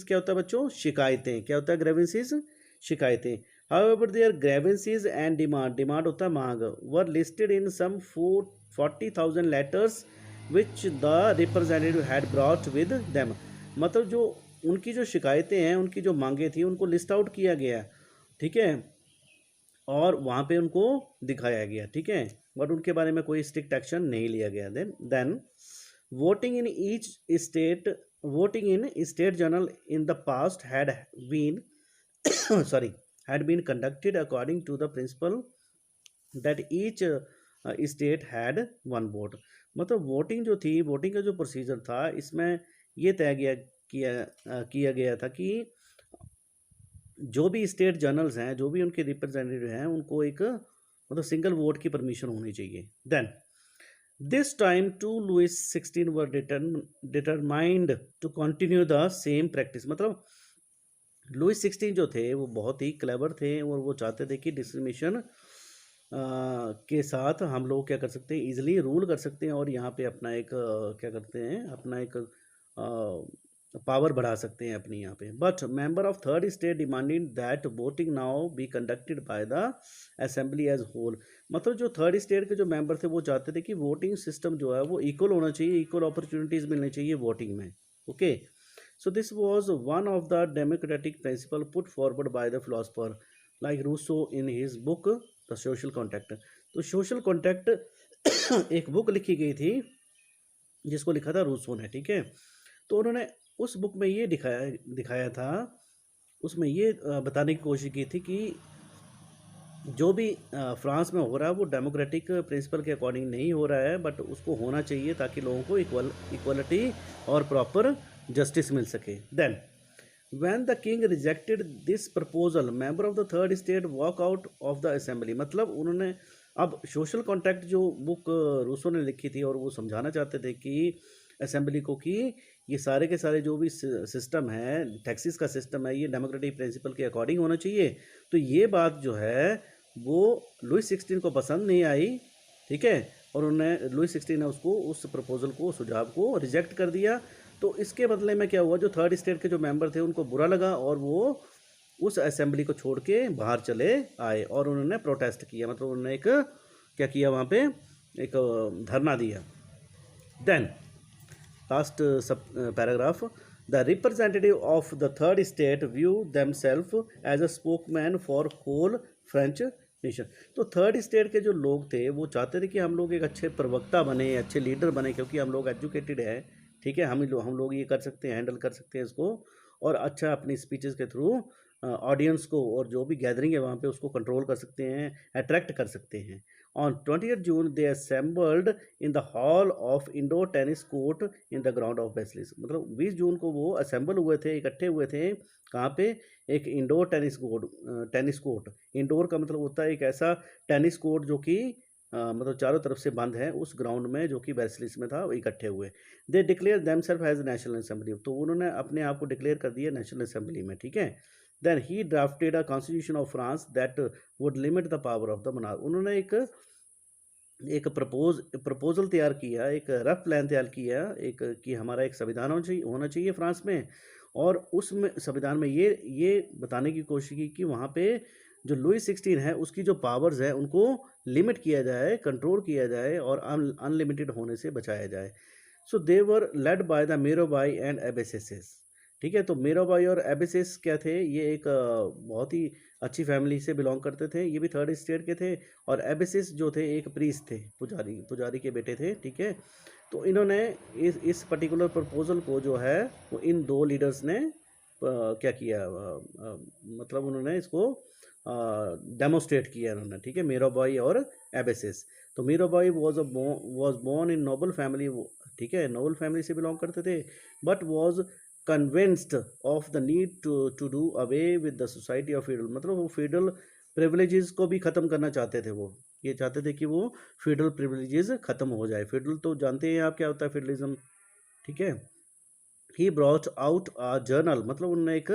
क्या होता है बच्चों, शिकायतें, क्या होता है ग्रेवेंसीज, शिकायतें। However their grievances and demand होता है मांग, were listed in some 40,000 letters which the representative had brought with them, मतलब जो उनकी जो शिकायतें हैं, उनकी जो मांगे थी, उनको लिस्ट आउट किया गया, ठीक है, और वहाँ पे उनको दिखाया गया, ठीक है, बट उनके बारे में कोई स्ट्रिक्ट एक्शन नहीं लिया गया। Then voting in each state voting in state journal in the past had been sorry had been conducted according to the principle that each state had one vote, मतलब voting जो थी, voting का जो procedure था, इसमें ये तय किया गया था कि जो भी स्टेट जर्नल्स हैं, जो भी उनके रिप्रेजेंटेटिव हैं, उनको एक मतलब सिंगल वोट की परमिशन होनी चाहिए। Then This time too Louis XVI were determined to continue the same practice, मतलब लुइस 16 जो थे वो बहुत ही क्लेवर थे और वो चाहते थे कि डिस्क्रिमिनेशन के साथ हम लोग क्या कर सकते हैं, इजीली रूल कर सकते हैं और यहाँ पे अपना एक क्या करते हैं, अपना एक पावर बढ़ा सकते हैं अपनी यहाँ पे. But member of third state demanding that voting now be conducted by the assembly as whole. मतलब जो थर्ड स्टेट के जो मेंबर थे वो चाहते थे कि वोटिंग सिस्टम जो है वो इक्वल होना चाहिए, इक्वल अपॉर्चुनिटीज़ मिलनी चाहिए वोटिंग में. Okay, so this was one of the democratic principle put forward by the philosopher like Rousseau in his book The Social Contract. तो सोशल कॉन्ट्रैक्ट एक बुक लिखी गई थी जिसको लिखा था रूसो ने. ठीक है, तो उन्होंने उस बुक में ये दिखाया था, उसमें ये बताने की कोशिश की थी कि जो भी फ्रांस में हो रहा है वो डेमोक्रेटिक प्रिंसिपल के अकॉर्डिंग नहीं हो रहा है, बट उसको होना चाहिए ताकि लोगों को इक्वलिटी और प्रॉपर जस्टिस मिल सके. Then when the king rejected this proposal member of the third state walk out of the assembly. मतलब उन्होंने अब सोशल कॉन्ट्रैक्ट जो बुक रूसो ने लिखी थी और वो समझाना चाहते थे कि असेंबली को कि ये सारे के सारे जो भी सिस्टम है, टैक्सेस का सिस्टम है, ये डेमोक्रेटिक प्रिंसिपल के अकॉर्डिंग होना चाहिए. तो ये बात जो है वो लुई 16 को पसंद नहीं आई. ठीक है, और उन्होंने लुई 16 ने उसको उस प्रपोजल को, सुझाव को रिजेक्ट कर दिया. तो इसके बदले में क्या हुआ, जो थर्ड स्टेट के जो मेंबर थे उनको बुरा लगा और वो उस असेंबली को छोड़ के बाहर चले आए और उन्होंने प्रोटेस्ट किया. मतलब उन्होंने एक क्या किया, वहाँ पे एक धरना दिया. Then last sub paragraph, the representative of the third state view themselves as a spokesman for whole French nation. तो थर्ड स्टेट के जो लोग थे वो चाहते थे कि हम लोग एक अच्छे प्रवक्ता बने, अच्छे लीडर बने, क्योंकि हम लोग एजुकेटेड हैं. ठीक है, हम लोग ये कर सकते हैं, हैंडल कर सकते हैं इसको, और अच्छा अपनी स्पीचेस के थ्रू ऑडियंस को और जो भी गैदरिंग है वहाँ पे उसको कंट्रोल कर सकते हैं, अट्रैक्ट कर सकते हैं. On 20 June they assembled in the hall of indoor tennis court in the ground of Versailles. मतलब 20 जून को वो असेंबल हुए थे, इकट्ठे हुए थे. कहाँ पे? एक इंडोर टेनिस कोर्ट. इंडोर का मतलब होता है एक ऐसा टेनिस कोर्ट जो कि मतलब चारों तरफ से बंद है, उस ग्राउंड में जो कि बेसिलिस में था, वो इकट्ठे हुए. They declare themselves as national assembly. तो उन्होंने अपने आप को डिक्लेयर कर दिया नेशनल असेंबली में. ठीक है, then he drafted a constitution of France that would limit the power of the monarch. उन्होंने एक प्रपोजल तैयार किया, एक रफ प्लान तैयार किया, एक कि हमारा एक संविधान होना चाहिए फ्रांस में, और उसमें संविधान में ये बताने की कोशिश की कि वहाँ पे जो लुई 16 है उसकी जो पावर्स है उनको लिमिट किया जाए, कंट्रोल किया जाए और अनलिमिटेड होने से बचाया जाए. So they were led by the Mirabeau and Abbe Sieyes. ठीक है, तो मीराबाई और एबेसिस क्या थे, ये एक बहुत ही अच्छी फैमिली से बिलोंग करते थे. ये भी थर्ड स्टेट के थे. और एबेसिस जो थे एक प्रीस्ट थे, पुजारी के बेटे थे. ठीक है, तो इन्होंने इस पर्टिकुलर प्रपोजल को जो है वो इन दो लीडर्स ने क्या किया, मतलब उन्होंने इसको डेमोस्ट्रेट किया इन्होंने. ठीक है, मीराबाई और एबेसिस. तो Mirabeau was born in noble family. ठीक है, नोबल फैमिली से बिलोंग करते थे, but was convinced of the need to do away with the society of feudal. मतलब वो फीडल प्रिविलेजेस को भी ख़त्म करना चाहते थे. वो ये चाहते थे कि वो फीडल प्रिविलेजेस ख़त्म हो जाए. फीडल तो जानते हैं आप क्या होता है, फीडलिज्म. ठीक है, he brought out a journal. मतलब उन्होंने एक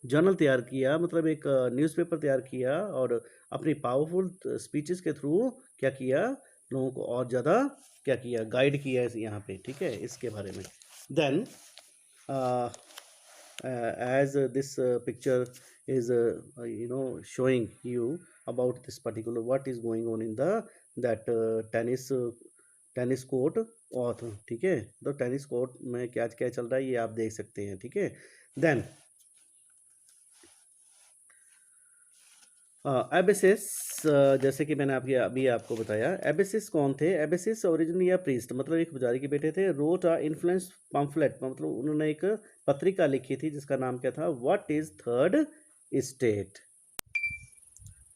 जर्नल तैयार किया, मतलब एक न्यूज़पेपर तैयार किया, और अपनी पावरफुल स्पीचेस के थ्रू क्या किया, लोगों को और ज़्यादा क्या किया, गाइड किया यहाँ पे. ठीक है, इसके बारे में. Then as this picture is showing you about this particular what is going on in the that tennis court. और ठीक है, तो टेनिस कोर्ट में क्या क्या चल रहा है ये आप देख सकते हैं. ठीक है, देन एबेसिस, जैसे कि मैंने अभी आपको बताया, एबेसिस कौन थे. एबेसिस ओरिजिनली या प्रीस्ट, मतलब एक पुजारी के बेटे थे. रोट अ इन्फ्लुएंस पम्फलेट, मतलब उन्होंने एक पत्रिका लिखी थी जिसका नाम क्या था, what is third state.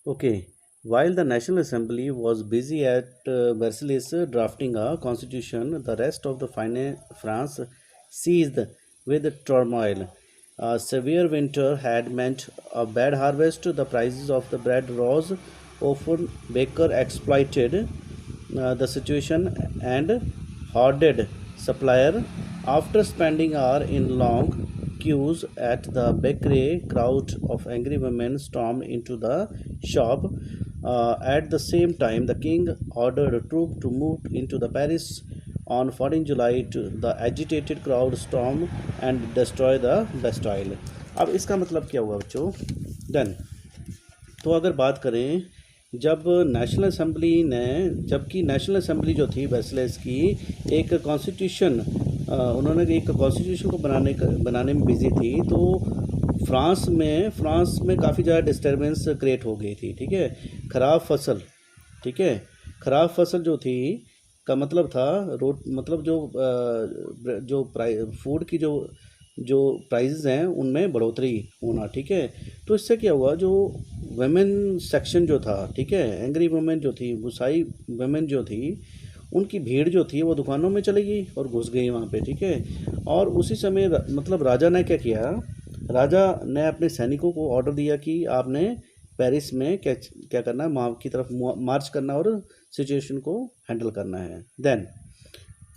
Okay, while the National Assembly was busy at Versailles drafting a constitution, the rest of the France seized with turmoil. A severe winter had meant a bad harvest. The prices of the bread rose. Often baker exploited the situation and hoarded supplier. After spending hours in long queues at the bakery, crowd of angry women stormed into the shop. At the same time, the king ordered troops to move into the Paris on 14 July to the agitated crowd storm and destroy the Bastille. अब इसका मतलब क्या हुआ बच्चों? Then तो अगर बात करें, जब नेशनल असम्बली ने, जबकि नेशनल असम्बली जो थी वेस्लेस की एक कॉन्स्टिट्यूशन, उन्होंने एक कॉन्स्टिट्यूशन को बनाने में बिजी थी, तो फ्रांस में काफ़ी ज़्यादा डिस्टर्बेंस क्रिएट हो गई थी। ठीक है, ख़राब फसल, ठीक है, ख़राब फसल जो थी का मतलब था मतलब जो फूड की जो प्राइसेस हैं उनमें बढ़ोतरी होना। ठीक है, तो इससे क्या हुआ, जो वेमेन सेक्शन जो था, ठीक है, एंग्री वुमेन जो थी, गुस्साई वेमेन जो थी, उनकी भीड़ जो थी वो दुकानों में चली गई और घुस गई वहाँ पे। ठीक है, और उसी समय मतलब राजा ने क्या किया, राजा ने अपने सैनिकों को ऑर्डर दिया कि आपने पेरिस में क्या करना है, वहाँ की तरफ मार्च करना और सिचुएशन को हैंडल करना है। Then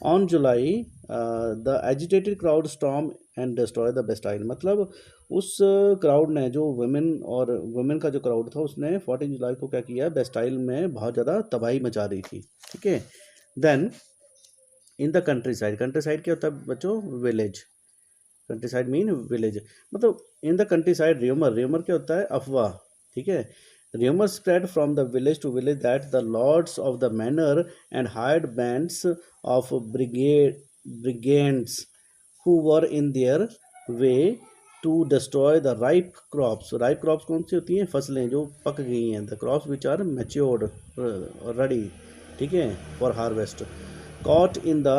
on July the agitated crowd storm and destroy the Bastille, मतलब उस क्राउड ने, जो वुमेन का जो क्राउड था, उसने 14 जुलाई को क्या किया, बेस्टाइल में बहुत ज़्यादा तबाही मचा दी थी। ठीक है, then in the country side, country side क्या होता है बच्चों, village, country side mean village, मतलब in the country side rumour क्या होता है, अफवाह। ठीक है, rumors spread from the village to village that the lords of the manor and hired bands of brigands who were in their way to destroy the ripe crops. Ripe crops कौन सी होती हैं, फसलें जो पक गई हैं, the crops which are matured ready, ठीक है, for harvest. Caught in the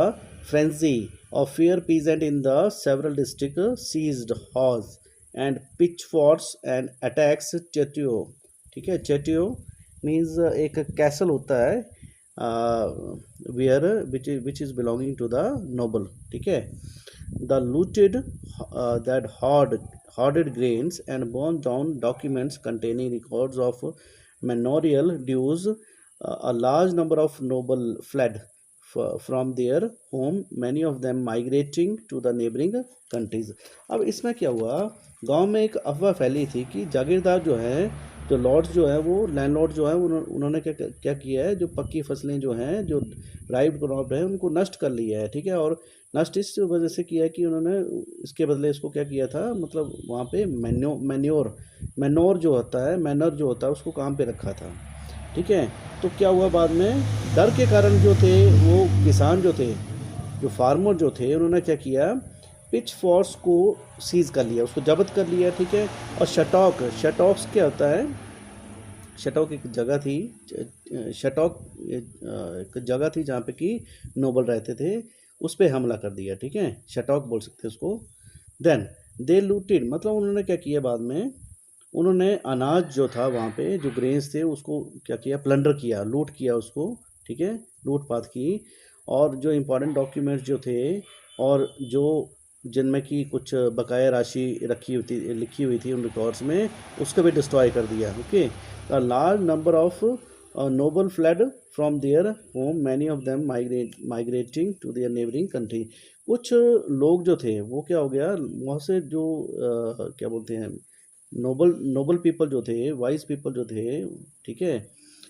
frenzy of fear, peasant in the several districts seized horse and pitchforks and attacks Chetio. ठीक है, चेटियो मीन्स एक कैसल होता है, where which is belonging to the noble. ठीक है, the looted that hoarded grains and burned down documents containing records of manorial dues. A large number of noble fled from their home, many of them migrating to the neighboring countries. अब इसमें क्या हुआ, गांव में एक अफवाह फैली थी कि जागीरदार जो है, जो लॉर्ड्स जो है, वो लैंडलॉर्ड जो है, उन्होंने क्या किया है, जो पक्की फसलें जो हैं, जो राइप क्रॉप है, उनको नष्ट कर लिया है। ठीक है, और नष्ट इस वजह से किया है कि उन्होंने इसके बदले इसको क्या किया था, मतलब वहाँ पे मैन्योर जो होता है, मैनर जो होता है, उसको काम पे रखा था। ठीक है, तो क्या हुआ, बाद में डर के कारण जो थे, वो किसान जो थे, जो फार्मर जो थे, उन्होंने क्या किया, पिच फोर्स को सीज कर लिया, उसको जब्त कर लिया। ठीक है, और शटॉक्स क्या होता है, शटॉक एक जगह थी, शटॉक एक जगह थी जहाँ पे कि नोबल रहते थे, उस पर हमला कर दिया। ठीक है, शटॉक बोल सकते हैं उसको। देन दे लूटेड, मतलब उन्होंने क्या किया, बाद में उन्होंने अनाज जो था वहाँ पे, जो ग्रेन्स थे, उसको क्या किया, प्लंडर किया, लूट किया उसको। ठीक है, लूटपाट की, और जो इम्पोर्टेंट डॉक्यूमेंट्स जो थे, और जो जिनमें कि कुछ बकाया राशि लिखी हुई थी उन रिकॉर्ड्स में, उसको भी डिस्ट्रॉय कर दिया। Okay, a large number of noble flood from their home, many of them migrating to their neighbouring country. कुछ लोग जो थे, वो क्या हो गया, वहाँ से जो क्या बोलते हैं, नोबल पीपल जो थे, वाइज पीपल जो थे, ठीक है,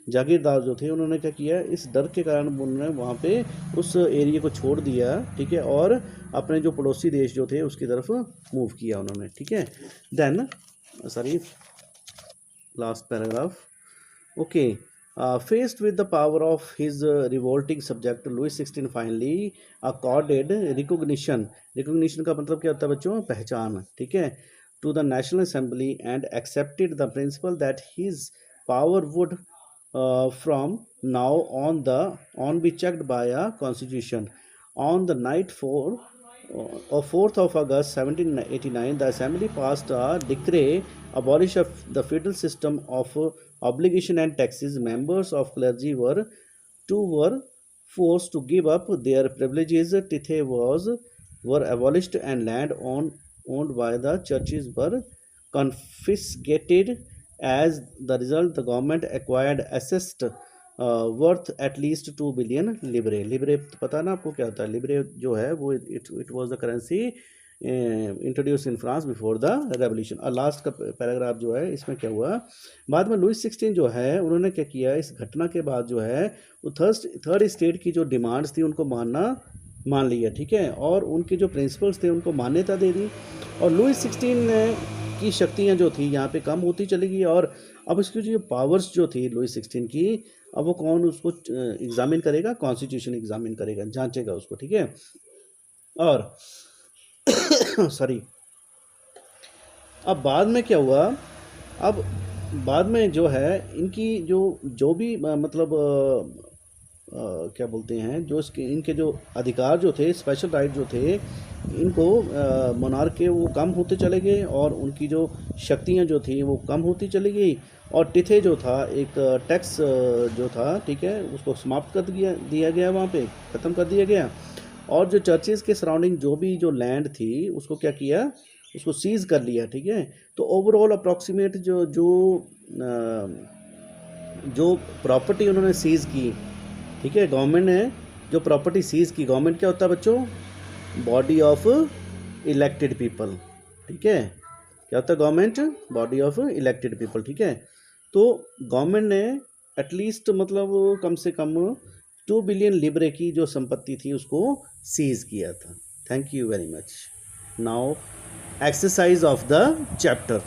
जागीरदार जो थे, उन्होंने क्या किया, इस डर के कारण उन्होंने वहाँ पे उस एरिया को छोड़ दिया। ठीक है, और अपने जो पड़ोसी देश जो थे उसकी तरफ मूव किया उन्होंने। ठीक है, then sorry, last paragraph. Okay, faced with the power of his revolting subject, Louis XVI finally accorded recognition का मतलब क्या होता है बच्चों, पहचान। ठीक है, to the National Assembly and accepted the principle that his power would from now on be checked by a constitution. On the night of 4th of August 1789, the Assembly passed a decree abolish of the feudal system of obligation and taxes. Members of clergy were forced to give up their privileges. Were abolished and land owned by the churches were confiscated. As the result, the government acquired assets worth at least 2 billion Libre. Libre पता ना आपको क्या होता है, Libre जो है वो it was the currency introduce in France before the revolution. और लास्ट का पैराग्राफ जो है इसमें क्या हुआ, बाद में लुइस 16 जो है उन्होंने क्या किया, इस घटना के बाद जो है वो थर्ड स्टेट की जो डिमांड्स थी उनको मान लिया, ठीक है, और उनके जो प्रिंसिपल्स थे उनको मान्यता दे दी। और लुइस 16 की शक्तियाँ जो थी यहाँ पे कम होती चली गई, और अब इसकी जो पावर्स जो थी लुइस 16 की, अब वो कौन उसको एग्जामिन करेगा, कॉन्स्टिट्यूशन एग्जामिन करेगा, जांचेगा उसको, ठीक है। और सॉरी, अब बाद में क्या हुआ, अब बाद में जो है इनकी जो भी मतलब क्या बोलते हैं, जो इनके जो अधिकार जो थे, स्पेशल राइट जो थे, इनको मोनार्क के वो कम होते चले गए, और उनकी जो शक्तियाँ जो थी वो कम होती चली गई। और टिथे जो था, एक टैक्स जो था, ठीक है, उसको समाप्त कर दिया गया, वहाँ पे ख़त्म कर दिया गया। और जो चर्चेज़ के सराउंडिंग जो लैंड थी उसको क्या किया, उसको सीज़ कर लिया, ठीक है। तो ओवरऑल अप्रॉक्सीमेट जो जो जो प्रॉपर्टी उन्होंने सीज़ की, ठीक है, गवर्नमेंट ने जो प्रॉपर्टी सीज़ की, गवर्नमेंट क्या होता है बच्चों, बॉडी ऑफ इलेक्टेड पीपल, ठीक है, क्या होता है government, body of elected people, ठीक है। तो गवर्नमेंट ने एटलीस्ट मतलब कम से कम 2 बिलियन लिब्रे की जो संपत्ति थी उसको सीज किया था। Thank you very much. Now exercise of the chapter.